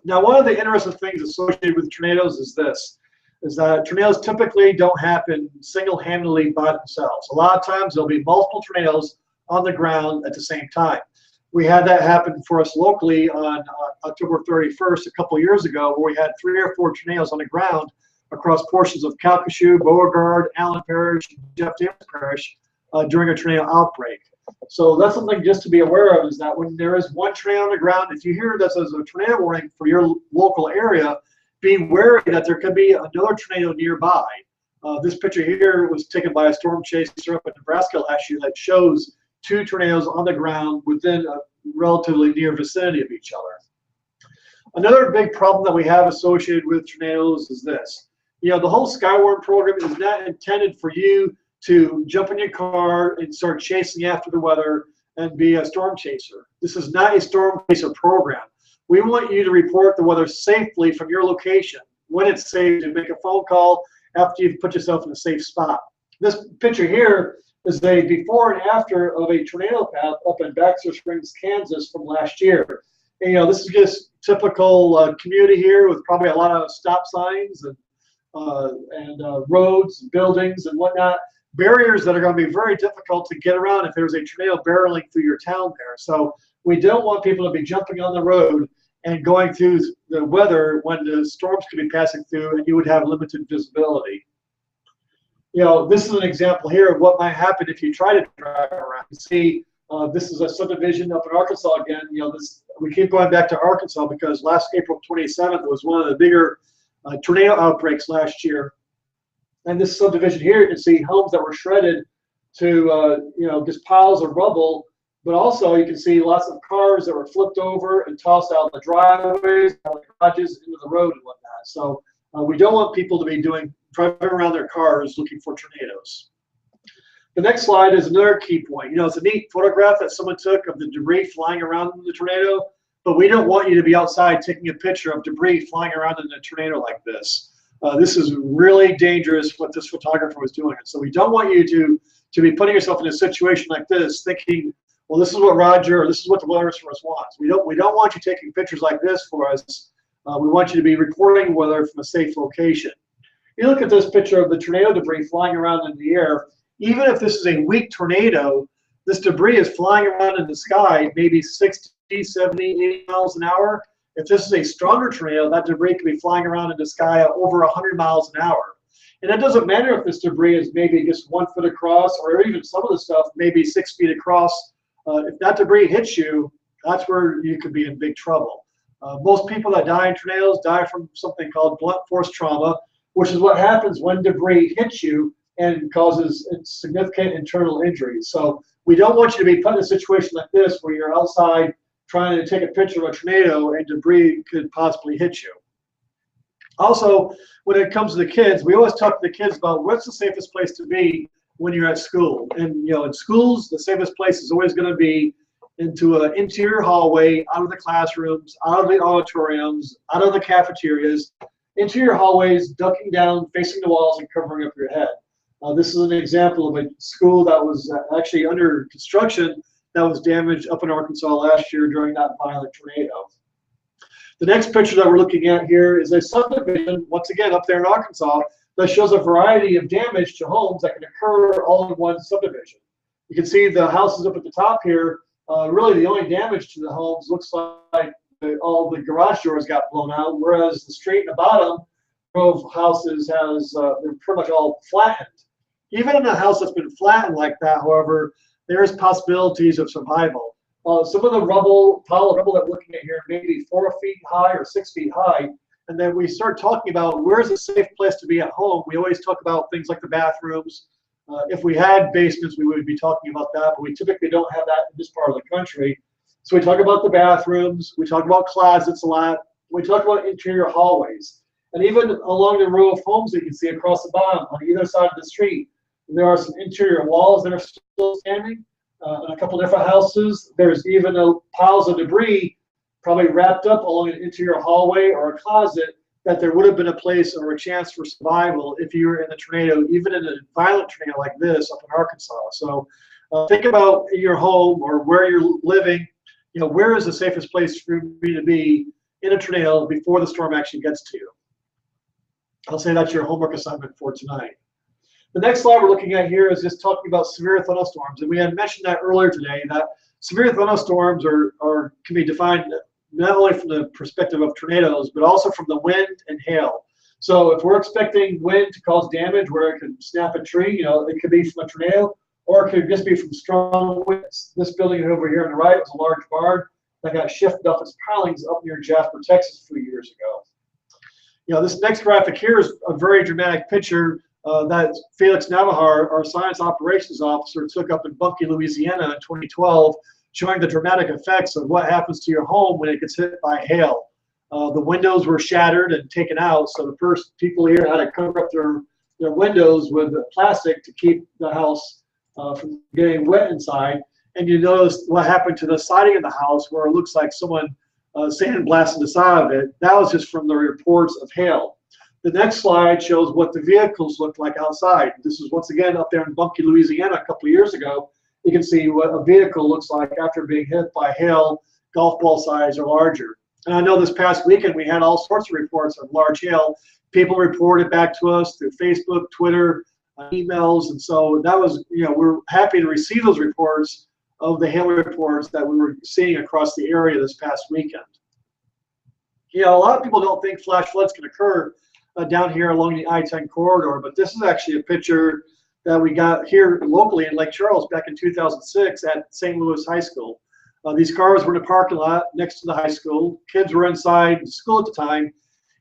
Now, one of the interesting things associated with tornadoes is this, is that tornadoes typically don't happen single-handedly by themselves. A lot of times there'll be multiple tornadoes on the ground at the same time. We had that happen for us locally on October 31st a couple years ago, where we had 3 or 4 tornadoes on the ground across portions of Calcasieu, Beauregard, Allen Parish, Jeff Davis Parish during a tornado outbreak. So that's something just to be aware of, is that when there is one tornado on the ground, if you hear this as a tornado warning for your local area, be wary that there could be another tornado nearby. This picture here was taken by a storm chaser up in Nebraska last year that shows 2 tornadoes on the ground within a relatively near vicinity of each other. Another big problem that we have associated with tornadoes is this. The whole Skywarn program is not intended for you to jump in your car and start chasing after the weather and be a storm chaser. This is not a storm chaser program. We want you to report the weather safely from your location when it's safe to make a phone call after you've put yourself in a safe spot. This picture here is the before and after of a tornado path up in Baxter Springs, Kansas from last year. And, this is just typical community here with probably a lot of stop signs and roads, buildings, and whatnot. Barriers that are going to be very difficult to get around if there's a tornado barreling through your town there. So we don't want people to be jumping on the road and going through the weather when the storms could be passing through and you would have limited visibility. You know, this is an example here of what might happen if you try to drive around. You see, this is a subdivision up in Arkansas again. You know, we keep going back to Arkansas because last April 27th was one of the bigger tornado outbreaks last year. And this subdivision here, you can see homes that were shredded to, you know, just piles of rubble. But also you can see lots of cars that were flipped over and tossed out the driveways, out the garages, into the road and whatnot. So we don't want people to be driving around their cars looking for tornadoes. The next slide is another key point. You know, it's a neat photograph that someone took of the debris flying around in the tornado, but we don't want you to be outside taking a picture of debris flying around in a tornado like this. This is really dangerous what this photographer was doing. So we don't want you to be putting yourself in a situation like this thinking, well, this is what Roger, or this is what the weather service wants. We don't want you taking pictures like this for us. We want you to be reporting weather from a safe location. You look at this picture of the tornado debris flying around in the air. Even if this is a weak tornado, this debris is flying around in the sky, maybe 60, 70, 80 miles an hour. If this is a stronger tornado, that debris could be flying around in the sky at over 100 miles an hour. And it doesn't matter if this debris is maybe just 1 foot across, or even some of the stuff maybe 6 feet across. If that debris hits you, that's where you could be in big trouble. Most people that die in tornadoes die from something called blunt force trauma, which is what happens when debris hits you and causes significant internal injuries. So we don't want you to be put in a situation like this where you're outside trying to take a picture of a tornado and debris could possibly hit you. Also, when it comes to the kids, we always talk to the kids about what's the safest place to be when you're at school. And you know, in schools, the safest place is always going to be into an interior hallway, out of the classrooms, out of the auditoriums, out of the cafeterias, interior hallways, ducking down, facing the walls, and covering up your head. This is an example of a school that was actually under construction that was damaged up in Arkansas last year during that violent tornado. The next picture that we're looking at here is a subdivision, once again up there in Arkansas, that shows a variety of damage to homes that can occur all in one subdivision. You can see the houses up at the top here. Really the only damage to the homes looks like all the garage doors got blown out, whereas the street in the bottom row of houses they're pretty much all flattened. Even in a house that's been flattened like that, however, there's possibilities of survival. Some of the rubble, pile of rubble that we're looking at here, maybe 4 feet high or 6 feet high. And then we start talking about where's a safe place to be at home. We always talk about things like the bathrooms. If we had basements, we would be talking about that, but we typically don't have that in this part of the country. So we talk about the bathrooms, we talk about closets a lot, we talk about interior hallways. And even along the row of homes that you can see across the bottom on either side of the street, there are some interior walls that are still standing. In a couple different houses, there's even piles of debris probably wrapped up along an interior hallway or a closet that there would have been a place or a chance for survival if you were in a tornado, even in a violent tornado like this up in Arkansas. So think about your home or where you're living. You know, where is the safest place for you to be in a tornado before the storm actually gets to you? I'll say that's your homework assignment for tonight. The next slide we're looking at here is just talking about severe thunderstorms. And we had mentioned that earlier today, that severe thunderstorms can be defined not only from the perspective of tornadoes, but also from the wind and hail. So if we're expecting wind to cause damage where it could snap a tree, you know, it could be from a tornado, or it could just be from strong winds. This building over here on the right was a large barn that got shifted off its pilings up near Jasper, Texas a few years ago. You know, this next graphic here is a very dramatic picture that Felix Navahar, our science operations officer, took up in Bunkie, Louisiana in 2012, showing the dramatic effects of what happens to your home when it gets hit by hail. The windows were shattered and taken out, so the first people here had to cover up their windows with plastic to keep the house from getting wet inside. And you notice what happened to the siding of the house, where it looks like someone sandblasted the side of it. That was just from the reports of hail. The next slide shows what the vehicles looked like outside. This is once again up there in Bunkie, Louisiana a couple of years ago. You can see what a vehicle looks like after being hit by hail, golf ball size or larger. And I know this past weekend we had all sorts of reports of large hail. People reported back to us through Facebook, Twitter, emails, and so that was, we're happy to receive those reports of the hail reports that we were seeing across the area this past weekend. You know, a lot of people don't think flash floods can occur down here along the I-10 corridor, but this is actually a picture that we got here locally in Lake Charles back in 2006 at St. Louis High School. These cars were in the parking lot next to the high school. Kids were inside school at the time,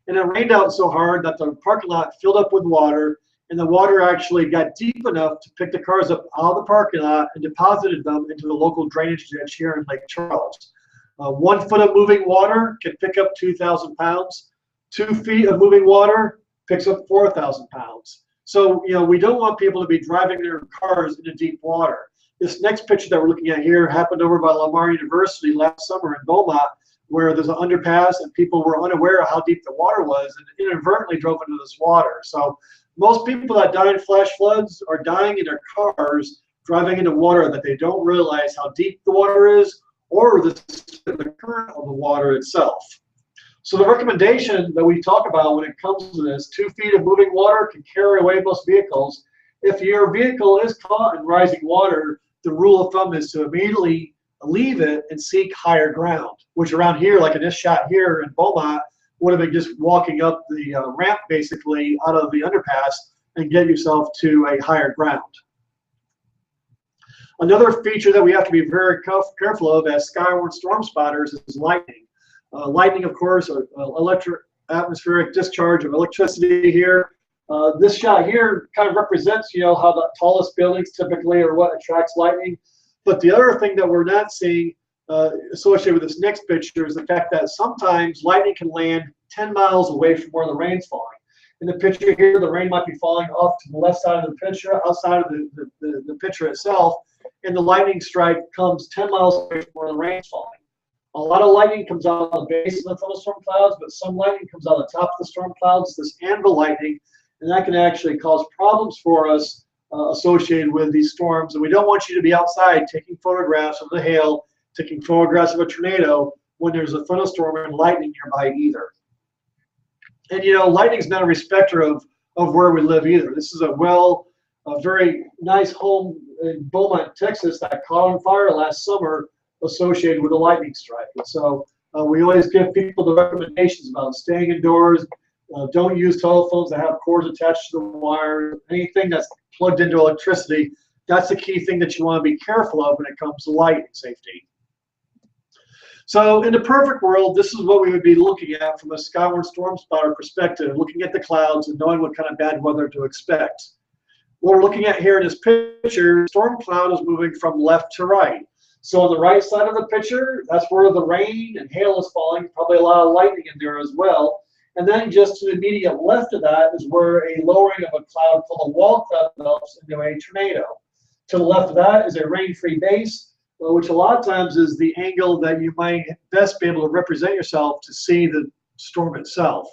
and it rained out so hard that the parking lot filled up with water, and the water actually got deep enough to pick the cars up out of the parking lot and deposited them into the local drainage ditch here in Lake Charles. 1 foot of moving water can pick up 2,000 pounds. 2 feet of moving water picks up 4,000 pounds. So, you know, we don't want people to be driving their cars into deep water. This next picture that we're looking at here happened over by Lamar University last summer in Beaumont, where there's an underpass and people were unaware of how deep the water was and inadvertently drove into this water. So most people that die in flash floods are dying in their cars driving into water that they don't realize how deep the water is or the current of the water itself. So the recommendation that we talk about when it comes to this, 2 feet of moving water can carry away most vehicles. If your vehicle is caught in rising water, the rule of thumb is to immediately leave it and seek higher ground, which around here, like in this shot here in Beaumont, would have been just walking up the ramp basically out of the underpass and get yourself to a higher ground. Another feature that we have to be very careful of as Skywarn storm spotters is lightning. Lightning, of course, atmospheric discharge of electricity here. This shot here kind of represents, you know, how the tallest buildings typically are what attracts lightning. But the other thing that we're not seeing associated with this next picture is the fact that sometimes lightning can land 10 miles away from where the rain's falling. In the picture here, the rain might be falling off to the left side of the picture, outside of the picture itself, and the lightning strike comes 10 miles away from where the rain's falling. A lot of lightning comes out of the base of the thunderstorm clouds, but some lightning comes out of the top of the storm clouds, this anvil lightning, and that can actually cause problems for us associated with these storms. And we don't want you to be outside taking photographs of the hail, taking photographs of a tornado when there's a thunderstorm and lightning nearby either. And you know, lightning's not a respecter of where we live either. This is a very nice home in Beaumont, Texas that caught on fire last summer associated with a lightning strike. And so we always give people the recommendations about staying indoors. Don't use telephones that have cords attached to the wire. Anything that's plugged into electricity, that's the key thing that you want to be careful of when it comes to lighting safety. So in the perfect world, this is what we would be looking at from a Skywarn storm spotter perspective, looking at the clouds and knowing what kind of bad weather to expect. What we're looking at here in this picture, storm cloud is moving from left to right. So on the right side of the picture, that's where the rain and hail is falling, probably a lot of lightning in there as well. And then just to the immediate left of that is where a lowering of a cloud called a wall cloud develops into a tornado. To the left of that is a rain-free base, which a lot of times is the angle that you might best be able to represent yourself to see the storm itself.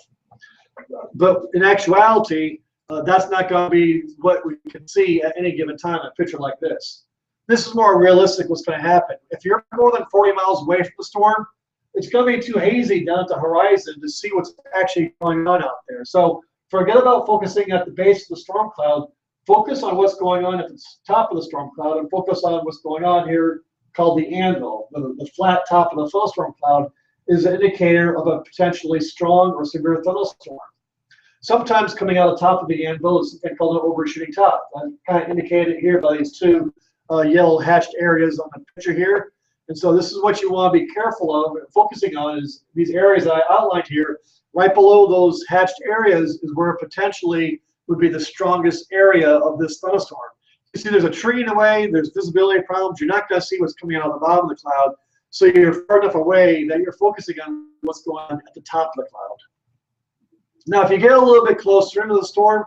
But in actuality, that's not going to be what we can see at any given time in a picture like this. This is more realistic what's going to happen. If you're more than 40 miles away from the storm, it's going to be too hazy down at the horizon to see what's actually going on out there. So forget about focusing at the base of the storm cloud. Focus on what's going on at the top of the storm cloud and focus on what's going on here called the anvil. The flat top of the thunderstorm cloud is an indicator of a potentially strong or severe thunderstorm. Sometimes coming out of the top of the anvil is something called an overshooting top. I'm kind of indicated here by these two yellow hatched areas on the picture here. And so this is what you want to be careful of and focusing on is these areas that I outlined here. Right below those hatched areas is where potentially would be the strongest area of this thunderstorm. You see there's a tree in the way, there's visibility problems, you're not going to see what's coming out of the bottom of the cloud. So you're far enough away that you're focusing on what's going on at the top of the cloud. Now if you get a little bit closer into the storm,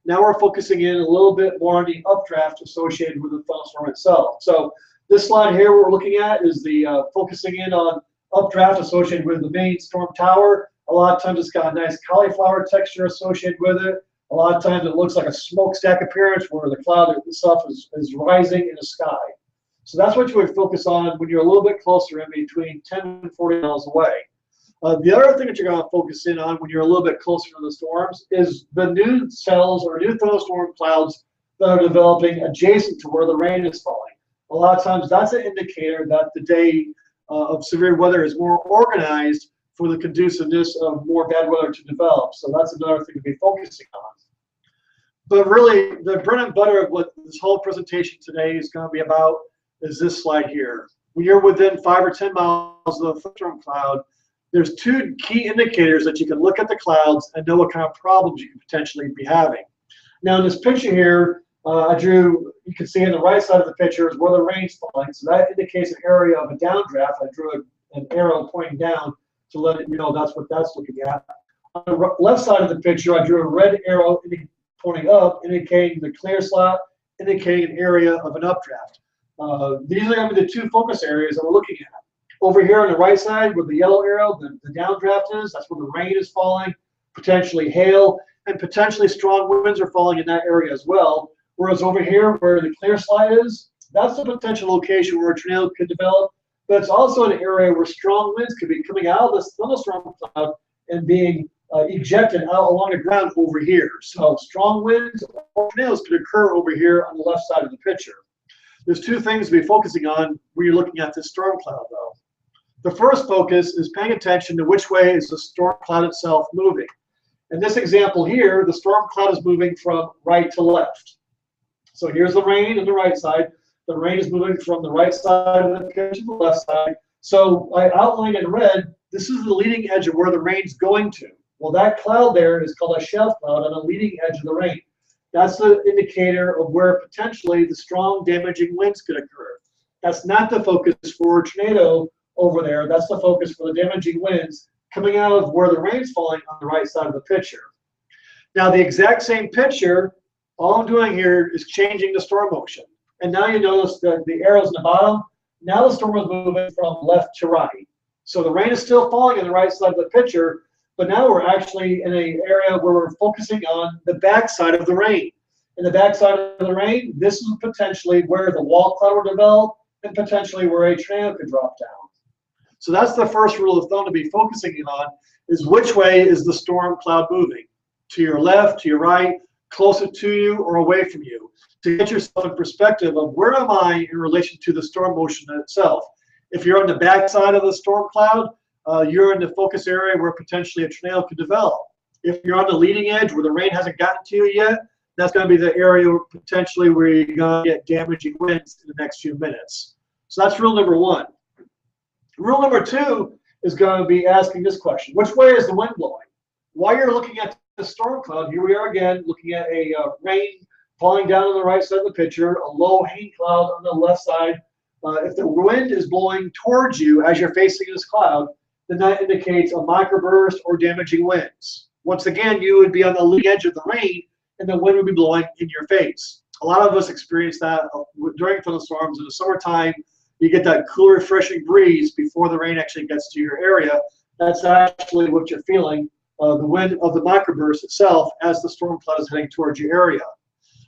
now we're focusing in a little bit more on the updraft associated with the thunderstorm itself. So this slide here we're looking at is the focusing in on updraft associated with the main storm tower. A lot of times it's got a nice cauliflower texture associated with it. A lot of times it looks like a smokestack appearance where the cloud itself is rising in the sky. So that's what you would focus on when you're a little bit closer in between 10 and 40 miles away. The other thing that you're going to focus in on when you're a little bit closer to the storms is the new cells or new thunderstorm clouds that are developing adjacent to where the rain is falling. A lot of times that's an indicator that the day of severe weather is more organized for the conduciveness of more bad weather to develop. So that's another thing to be focusing on. But really, the bread and butter of what this whole presentation today is going to be about is this slide here. When you're within 5 or 10 miles of the thunderstorm cloud, there's two key indicators that you can look at the clouds and know what kind of problems you could potentially be having. Now, in this picture here, I drew, you can see on the right side of the picture is where the rain's falling. So that indicates an area of a downdraft. I drew an arrow pointing down to let it, that's what that's looking at. On the left side of the picture, I drew a red arrow pointing up, indicating the clear slot, indicating an area of an updraft. These are going to be the two focus areas that we're looking at. Over here on the right side, where the yellow arrow, the downdraft is, that's where the rain is falling, potentially hail, and potentially strong winds are falling in that area as well. Whereas over here, where the clear slot is, that's the potential location where a tornado could develop. But it's also an area where strong winds could be coming out of this thunderstorm cloud and being ejected out along the ground over here. So strong winds or tornadoes could occur over here on the left side of the picture. There's two things to be focusing on when you're looking at this storm cloud, though. The first focus is paying attention to which way is the storm cloud itself moving. In this example here, the storm cloud is moving from right to left. So here's the rain on the right side. The rain is moving from the right side of the picture to the left side. So I outlined in red, this is the leading edge of where the rain's going to. Well, that cloud there is called a shelf cloud on the leading edge of the rain. That's the indicator of where potentially the strong damaging winds could occur. That's not the focus for a tornado over there. That's the focus for the damaging winds coming out of where the rain's falling on the right side of the picture. Now, the exact same picture, all I'm doing here is changing the storm motion. And now you notice that the arrows in the bottom, now the storm is moving from left to right. So the rain is still falling on the right side of the picture, but now we're actually in an area where we're focusing on the back side of the rain. In the back side of the rain, this is potentially where the wall cloud will develop and potentially where a tornado could drop down. So that's the first rule of thumb to be focusing on, is which way is the storm cloud moving? To your left, to your right, closer to you, or away from you, to get yourself in perspective of where am I in relation to the storm motion itself. If you're on the back side of the storm cloud, you're in the focus area where potentially a tornado could develop. If you're on the leading edge where the rain hasn't gotten to you yet, that's going to be the area potentially where you're going to get damaging winds in the next few minutes. So that's rule number one. Rule number two is going to be asking this question: which way is the wind blowing? While you're looking at the storm cloud, here we are again looking at a rain falling down on the right side of the picture, a low hanging cloud on the left side. If the wind is blowing towards you as you're facing this cloud, then that indicates a microburst or damaging winds. Once again, you would be on the leading edge of the rain, and the wind would be blowing in your face. A lot of us experience that during thunderstorms in the summertime. You get that cool, refreshing breeze before the rain actually gets to your area. That's actually what you're feeling, the wind of the microburst itself as the storm cloud is heading towards your area.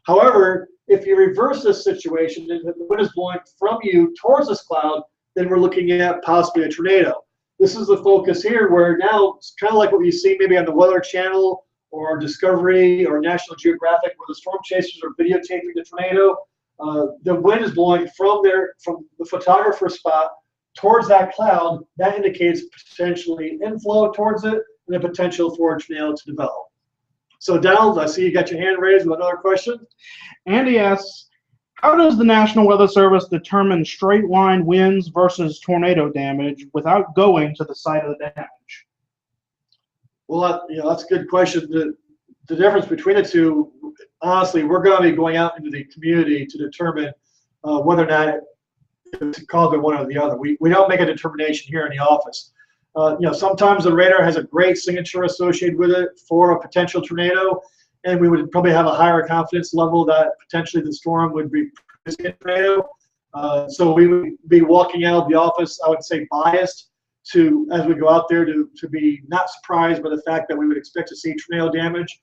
However, if you reverse this situation and the wind is blowing from you towards this cloud, then we're looking at possibly a tornado. This is the focus here, where now it's kind of like what you see maybe on the Weather Channel or Discovery or National Geographic, where the storm chasers are videotaping the tornado. The wind is blowing from the photographer's spot towards that cloud. That indicates potentially inflow towards it and the potential for a tornado to develop. So Donald, I see you got your hand raised with another question. Andy asks, how does the National Weather Service determine straight line winds versus tornado damage without going to the site of the damage? Well, that's a good question. The difference between the two, honestly, we're going to be going out into the community to determine whether or not to call it one or the other. We don't make a determination here in the office. Sometimes the radar has a great signature associated with it for a potential tornado, and we would probably have a higher confidence level that potentially the storm would be producing a tornado. So we would be walking out of the office, I would say, biased to, as we go out there, to be not surprised by the fact that we would expect to see tornado damage.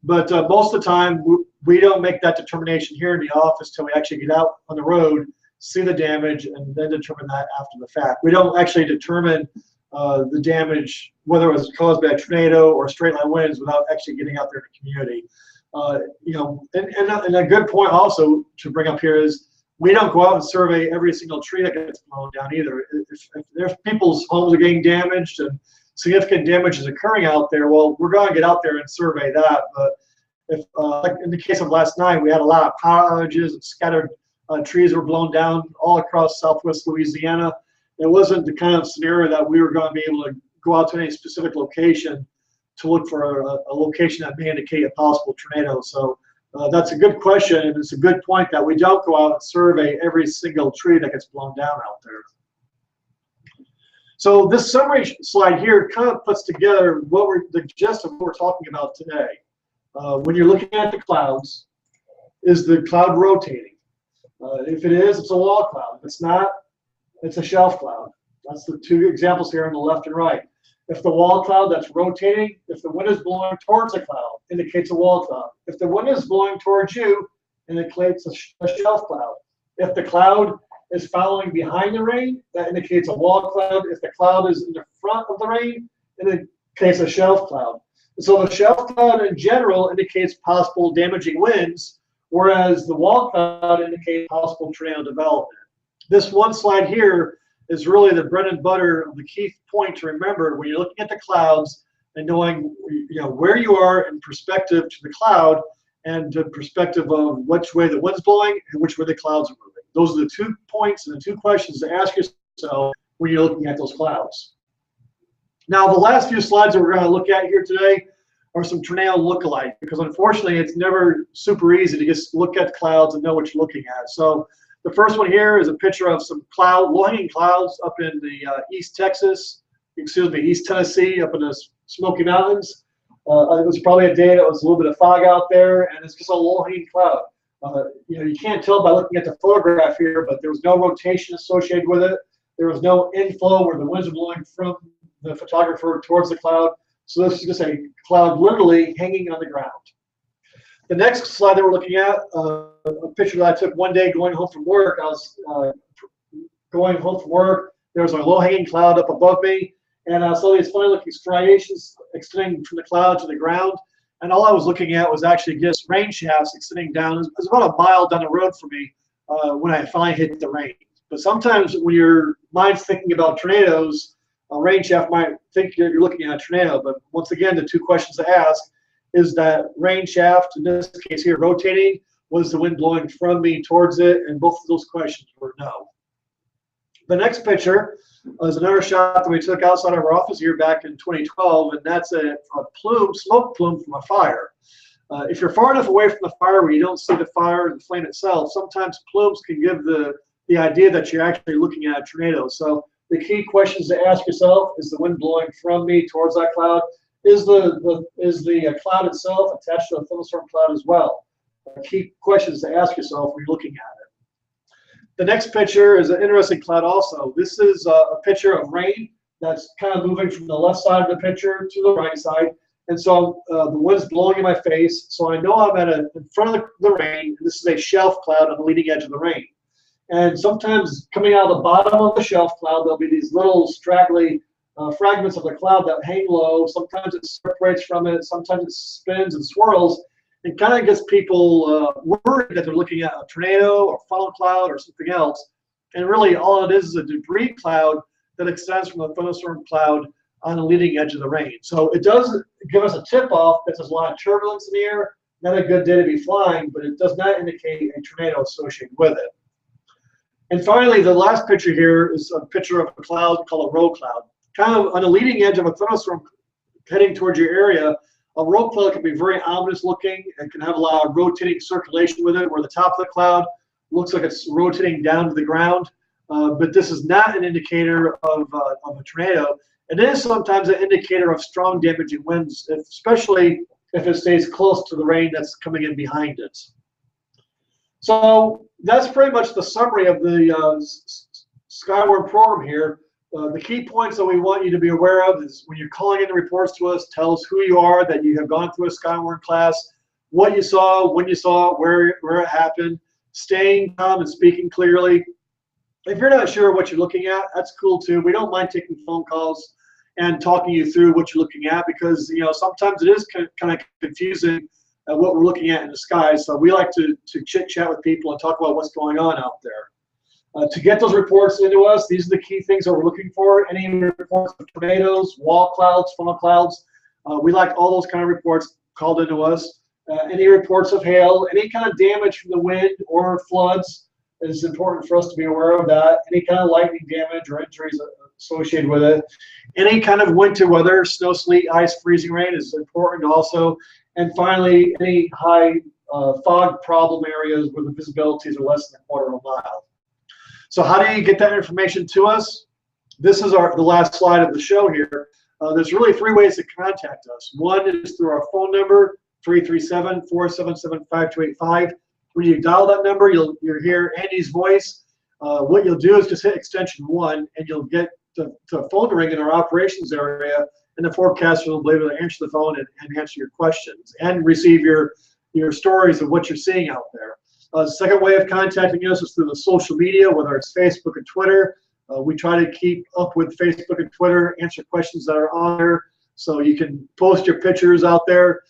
But most of the time, we don't make that determination here in the office till we actually get out on the road, see the damage, and then determine that after the fact. We don't actually determine the damage, whether it was caused by a tornado or straight line winds, without actually getting out there in the community. And a good point also to bring up here is we don't go out and survey every single tree that gets blown down either. If there's people's homes are getting damaged and significant damage is occurring out there, well, we're going to get out there and survey that. But if, like in the case of last night, we had a lot of power outages and scattered trees were blown down all across southwest Louisiana. It wasn't the kind of scenario that we were going to be able to go out to any specific location to look for a location that may indicate a possible tornado. So that's a good question, and it's a good point that we don't go out and survey every single tree that gets blown down out there. So this summary slide here kind of puts together the gist of what we're talking about today. When you're looking at the clouds, is the cloud rotating? If it is, it's a wall cloud. If it's not, it's a shelf cloud. That's the two examples here on the left and right. If the wall cloud that's rotating, if the wind is blowing towards a cloud, indicates a wall cloud. If the wind is blowing towards you, indicates a shelf cloud. If the cloud is following behind the rain, that indicates a wall cloud. If the cloud is in the front of the rain, it indicates a shelf cloud. So the shelf cloud in general indicates possible damaging winds, whereas the wall cloud indicates possible tornado development. This one slide here is really the bread and butter of the key point to remember when you're looking at the clouds and knowing where you are in perspective to the cloud and the perspective of which way the wind's blowing and which way the clouds are moving. Those are the 2 points and the 2 questions to ask yourself when you're looking at those clouds. Now, the last few slides that we're going to look at here today are some tornado lookalike, because unfortunately it's never super easy to just look at clouds and know what you're looking at. So the first one here is a picture of some low-hanging clouds up in the East Tennessee, up in the Smoky Mountains. It was probably a day that was a little bit of fog out there, and it's just a low-hanging cloud. You can't tell by looking at the photograph here, but there was no rotation associated with it. There was no inflow where the winds are blowing from the photographer towards the cloud. So this is just a cloud literally hanging on the ground. The next slide that we're looking at, a picture that I took one day going home from work. I was going home from work. There was a low-hanging cloud up above me, and I saw these funny-looking striations extending from the cloud to the ground. And all I was looking at was actually just rain shafts extending down. It was about a mile down the road for me when I finally hit the rain. But sometimes when your mind's thinking about tornadoes, a rain shaft might think you're looking at a tornado. But once again, the 2 questions to ask is that rain shaft, in this case here, rotating? Was the wind blowing from me towards it? And both of those questions were no. The next picture is another shot that we took outside of our office here back in 2012, and that's a smoke plume from a fire. If you're far enough away from the fire where you don't see the fire and the flame itself, sometimes plumes can give the idea that you're actually looking at a tornado. So the key questions to ask yourself: is the wind blowing from me towards that cloud? Is the cloud itself attached to a thunderstorm cloud as well? Key questions to ask yourself when you're looking at it. The next picture is an interesting cloud also. This is a picture of rain that's kind of moving from the left side of the picture to the right side. And so the wind's blowing in my face. So I know I'm in front of the rain. And this is a shelf cloud on the leading edge of the rain. And sometimes coming out of the bottom of the shelf cloud, there'll be these little straggly fragments of the cloud that hang low. Sometimes it separates from it. Sometimes it spins and swirls. It kind of gets people worried that they're looking at a tornado or funnel cloud or something else. And really all it is a debris cloud that extends from the thunderstorm cloud on the leading edge of the rain. So it does give us a tip-off that there's a lot of turbulence in the air, not a good day to be flying, but it does not indicate a tornado associated with it. And finally, the last picture here is a picture of a cloud called a row cloud. Kind of on the leading edge of a thunderstorm heading towards your area, a row cloud can be very ominous looking and can have a lot of rotating circulation with it, where the top of the cloud looks like it's rotating down to the ground. But this is not an indicator of a tornado. It is sometimes an indicator of strong damaging winds, especially if it stays close to the rain that's coming in behind it. So that's pretty much the summary of the Skywarn program here. The key points that we want you to be aware of is when you're calling in the reports to us, tell us who you are, that you have gone through a Skywarn class, what you saw, when you saw it, where it happened, staying calm and speaking clearly. If you're not sure what you're looking at, that's cool too. We don't mind taking phone calls and talking you through what you're looking at, because sometimes it is kind of confusing what we're looking at in the sky. So we like to chit chat with people and talk about what's going on out there. To get those reports into us, these are the key things that we're looking for. Any reports of tornadoes, wall clouds, funnel clouds. We like all those kind of reports called into us. Any reports of hail, any kind of damage from the wind or floods is important for us to be aware of that. Any kind of lightning damage or injuries associated with it. Any kind of winter weather, snow, sleet, ice, freezing rain is important also. And finally, any high fog problem areas where the visibilities are less than a quarter of a mile. So how do you get that information to us? This is the last slide of the show here. There's really 3 ways to contact us. One is through our phone number, 337-477-5285. When you dial that number, you'll hear Andy's voice. What you'll do is just hit extension 1, and you'll get the phone ring in our operations area, and the forecaster will be able to answer the phone and answer your questions and receive your stories of what you're seeing out there. Second way of contacting us is through the social media, whether it's Facebook and Twitter. We try to keep up with Facebook and Twitter, answer questions that are on there. So you can post your pictures out there,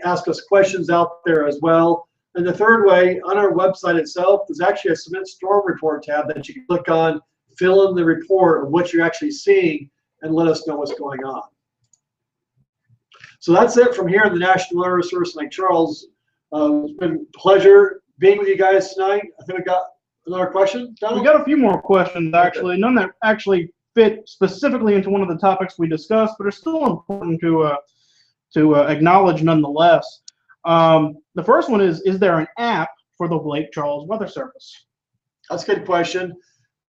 ask us questions out there as well. And the third way, on our website itself, there's actually a Submit Storm Report tab that you can click on, fill in the report of what you're actually seeing, and let us know what's going on. So that's it from here in the National Weather Service in Lake Charles. It's been a pleasure being with you guys tonight. I think we got another question, Donald? We got a few more questions, actually. None that actually fit specifically into one of the topics we discussed, but are still important to acknowledge nonetheless. The first one is there an app for the Lake Charles Weather Service? That's a good question.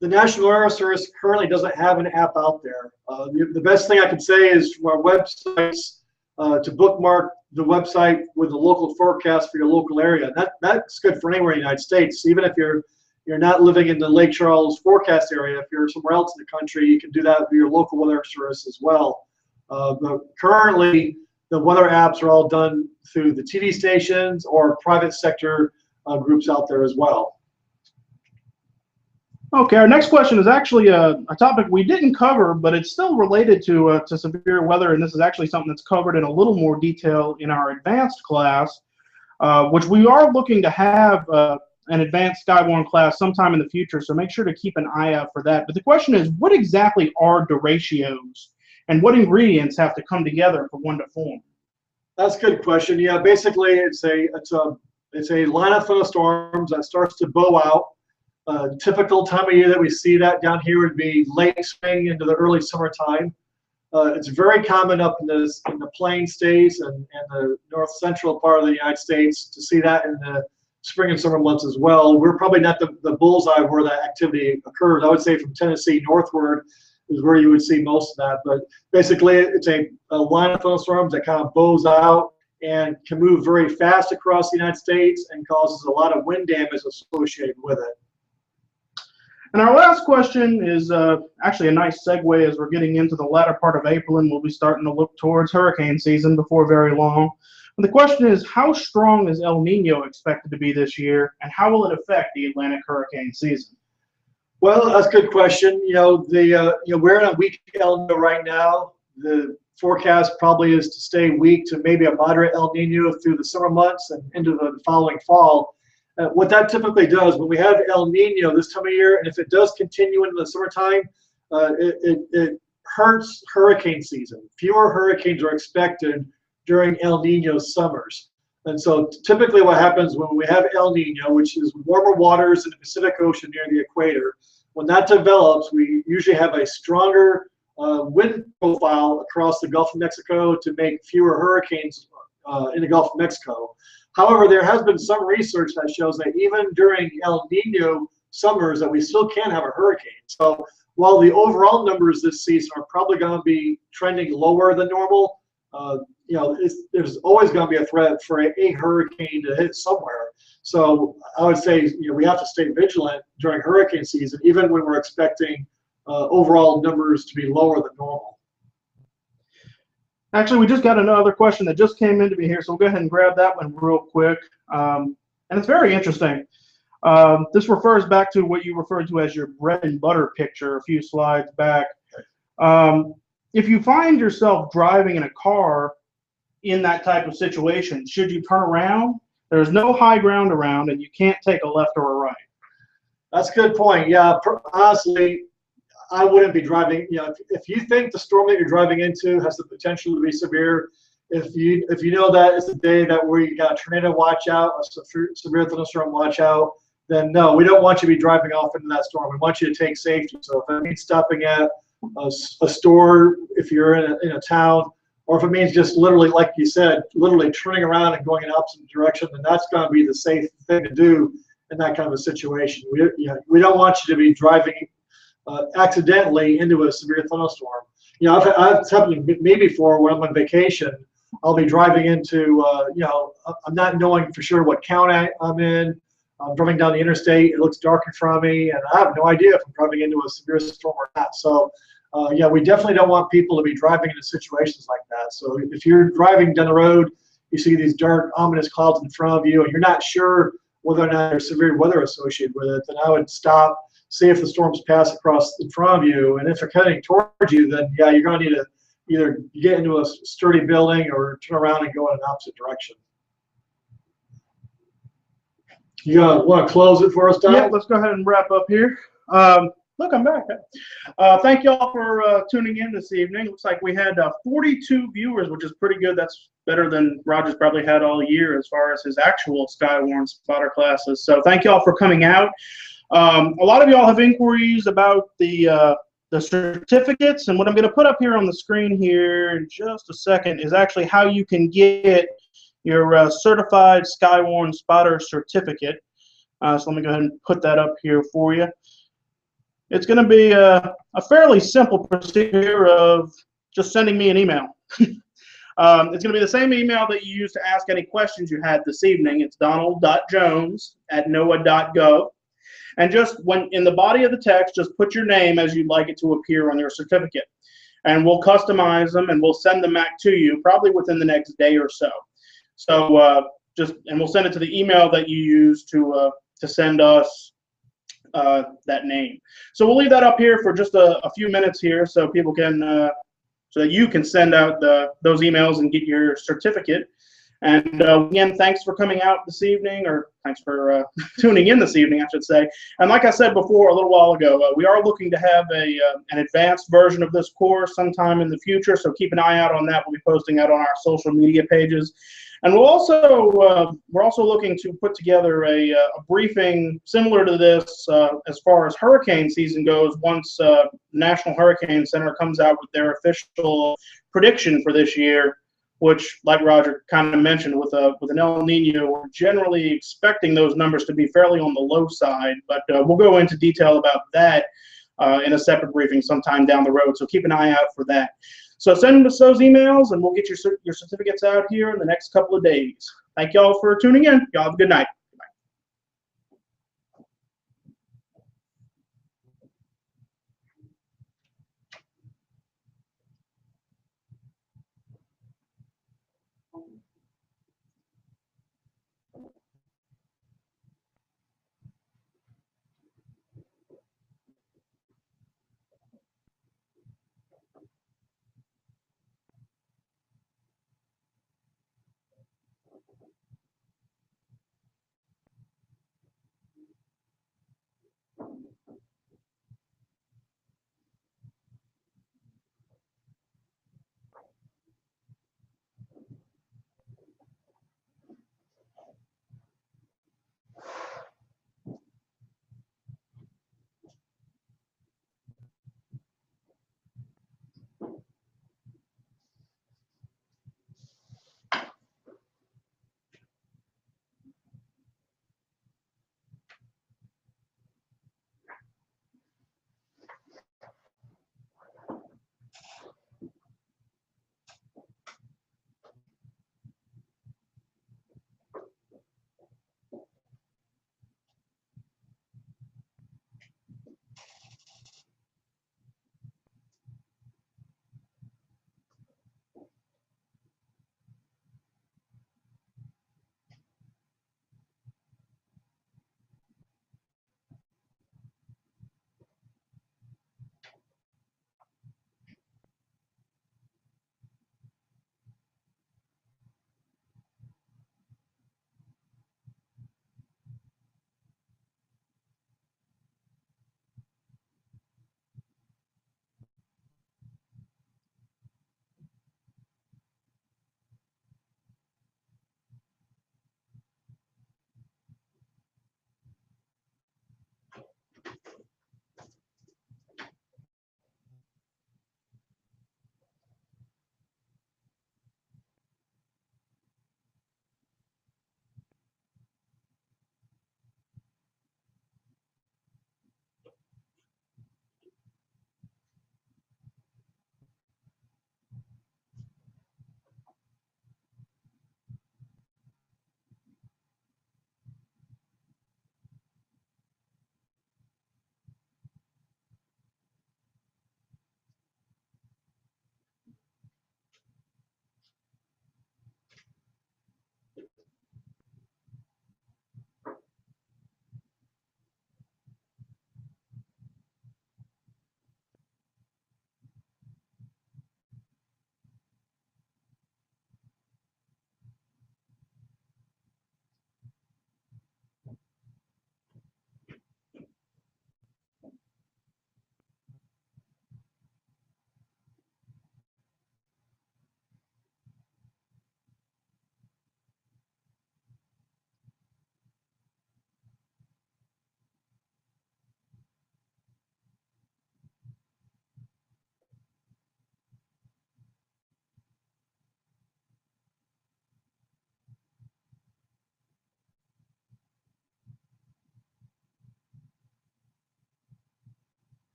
The National Weather Service currently doesn't have an app out there. The best thing I can say is from our websites to bookmark the website with the local forecast for your local area. That's good for anywhere in the United States. Even if you're not living in the Lake Charles forecast area, if you're somewhere else in the country, you can do that with your local weather service as well. But currently, the weather apps are all done through the TV stations or private sector groups out there as well. Okay, our next question is actually a topic we didn't cover, but it's still related to severe weather, and this is actually something that's covered in a little more detail in our advanced class, which we are looking to have an advanced Skywarn class sometime in the future, so make sure to keep an eye out for that. But the question is, what exactly are deratios, and what ingredients have to come together for one to form? That's a good question. Yeah, basically it's a line of thunderstorms that starts to bow out. Typical time of year that we see that down here would be late spring into the early summertime. It's very common up in the plain states and the north central part of the United States to see that in the spring and summer months as well. We're probably not the bullseye where that activity occurs. I would say from Tennessee northward is where you would see most of that. But basically, it's a line of thunderstorms that kind of bows out and can move very fast across the United States and causes a lot of wind damage associated with it. And our last question is actually a nice segue as we're getting into the latter part of April, and we'll be starting to look towards hurricane season before very long. And the question is, how strong is El Nino expected to be this year, and how will it affect the Atlantic hurricane season? Well, that's a good question. We're in a weak El Nino right now. The forecast probably is to stay weak to maybe a moderate El Nino through the summer months and into the following fall. What that typically does, when we have El Nino this time of year, and if it does continue into the summertime, it hurts hurricane season. Fewer hurricanes are expected during El Nino summers. And so typically what happens when we have El Nino, which is warmer waters in the Pacific Ocean near the equator, when that develops, we usually have a stronger wind profile across the Gulf of Mexico to make fewer hurricanes in the Gulf of Mexico. However, there has been some research that shows that even during El Nino summers that we still can have a hurricane. So while the overall numbers this season are probably going to be trending lower than normal, there's always going to be a threat for a hurricane to hit somewhere. So I would say we have to stay vigilant during hurricane season, even when we're expecting overall numbers to be lower than normal. Actually, we just got another question that just came into me here, so we'll go ahead and grab that one real quick. And it's very interesting. This refers back to what you referred to as your bread and butter picture a few slides back. If you find yourself driving in a car in that type of situation, should you turn around? There's no high ground around, and you can't take a left or a right. That's a good point. Yeah, honestly, I wouldn't be driving. If you think the storm that you're driving into has the potential to be severe, if you know that it's a day that we got a tornado watch out, a severe thunderstorm watch out, then no, we don't want you to be driving off into that storm. We want you to take safety. So if it means stopping at a store, if you're in a town, or if it means just literally, like you said, literally turning around and going in the opposite direction, then that's going to be the safe thing to do in that kind of a situation. We don't want you to be driving accidentally into a severe thunderstorm. I've happened to me before when I'm on vacation. I'll be driving into, I'm not knowing for sure what county I'm in. I'm driving down the interstate. It looks dark in front of me, and I have no idea if I'm driving into a severe storm or not. So, yeah, we definitely don't want people to be driving into situations like that. So if you're driving down the road, you see these dark, ominous clouds in front of you, and you're not sure whether or not there's severe weather associated with it, then I would stop, see if the storms pass across in front of you, and if they're heading towards you, then yeah, you're going to need to either get into a sturdy building or turn around and go in an opposite direction. You want to close it for us, Don? Yeah, let's go ahead and wrap up here. Look, I'm back. Thank you all for tuning in this evening. Looks like we had 42 viewers, which is pretty good. That's better than Roger's probably had all year as far as his actual Skywarn Spotter classes. So thank you all for coming out. A lot of y'all have inquiries about the certificates, and what I'm going to put up here on the screen here in just a second is actually how you can get your certified Skywarn Spotter certificate. So let me go ahead and put that up here for you. It's going to be a fairly simple procedure of just sending me an email. It's going to be the same email that you used to ask any questions you had this evening. It's donald.jones@noaa.gov. And just when in the body of the text, just put your name as you'd like it to appear on your certificate. And we'll customize them and we'll send them back to you probably within the next day or so. So and we'll send it to the email that you use to send us that name. So we'll leave that up here for just a few minutes here so people can, so that you can send out those emails and get your certificate. And again, thanks for coming out this evening, or thanks for tuning in this evening, I should say. And like I said before a little while ago, we are looking to have an advanced version of this course sometime in the future, so keep an eye out on that. We'll be posting that on our social media pages. And we're also looking to put together a briefing similar to this as far as hurricane season goes once National Hurricane Center comes out with their official prediction for this year, which, like Roger kind of mentioned, with an El Nino, we're generally expecting those numbers to be fairly on the low side. But we'll go into detail about that in a separate briefing sometime down the road. So keep an eye out for that. So send us those emails, and we'll get your certificates out here in the next couple of days. Thank y'all for tuning in. Y'all have a good night.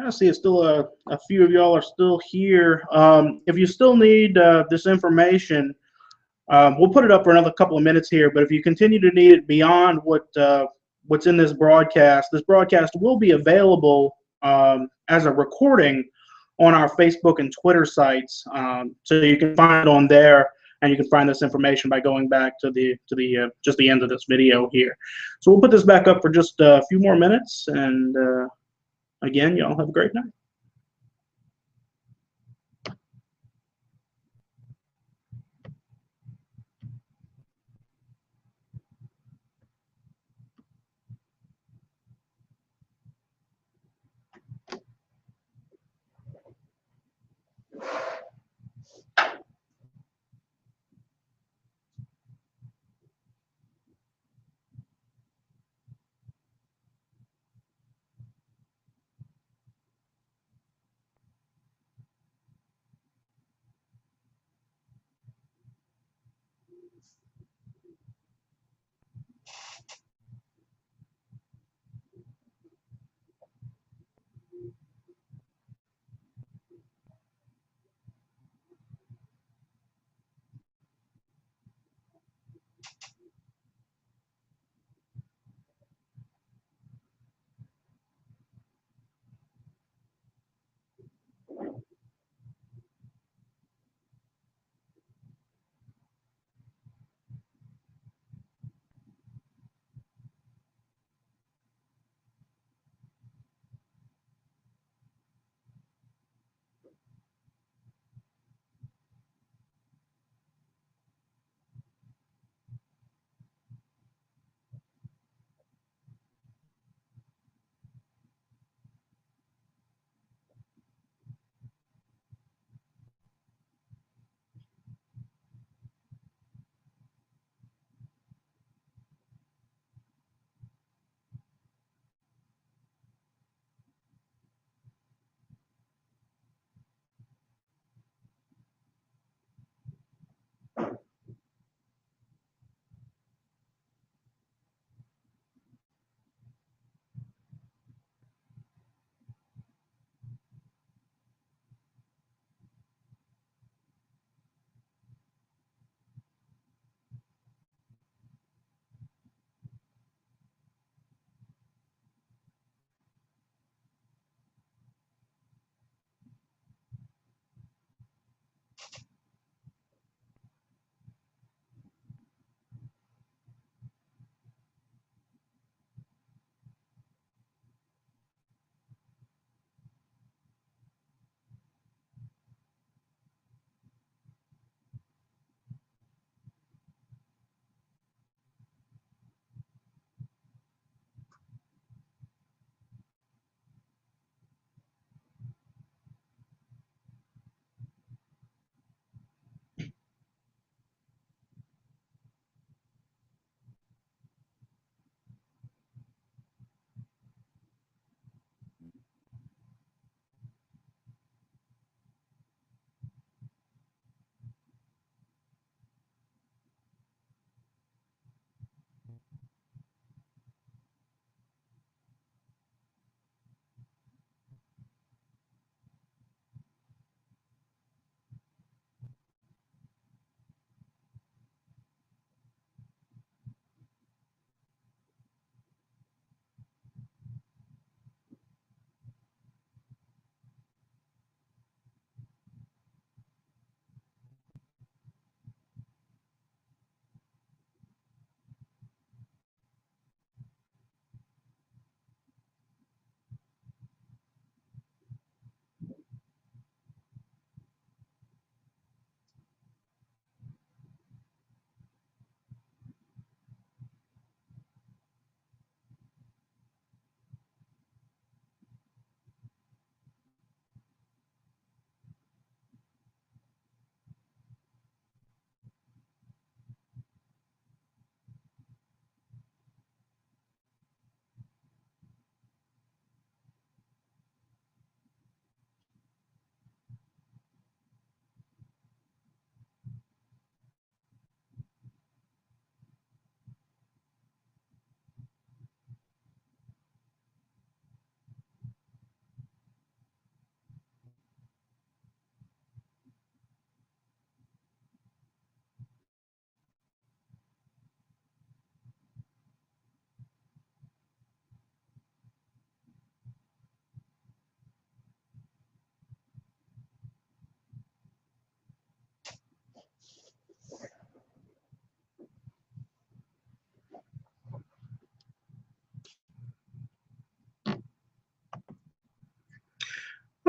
I see it's still a few of y'all are still here. If you still need this information, We'll put it up for another couple of minutes here, but if you continue to need it beyond what's in this broadcast will be available as a recording on our Facebook and Twitter sites. So you can find it on there, and you can find this information by going back to just the end of this video here. So we'll put this back up for just a few more minutes, and again, y'all have a great night.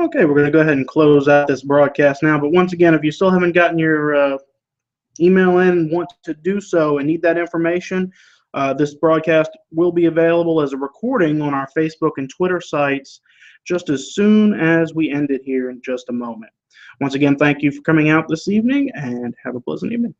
Okay, we're going to go ahead and close out this broadcast now. But once again, if you still haven't gotten your email in and want to do so and need that information, this broadcast will be available as a recording on our Facebook and Twitter sites just as soon as we end it here in just a moment. Once again, thank you for coming out this evening, and have a pleasant evening.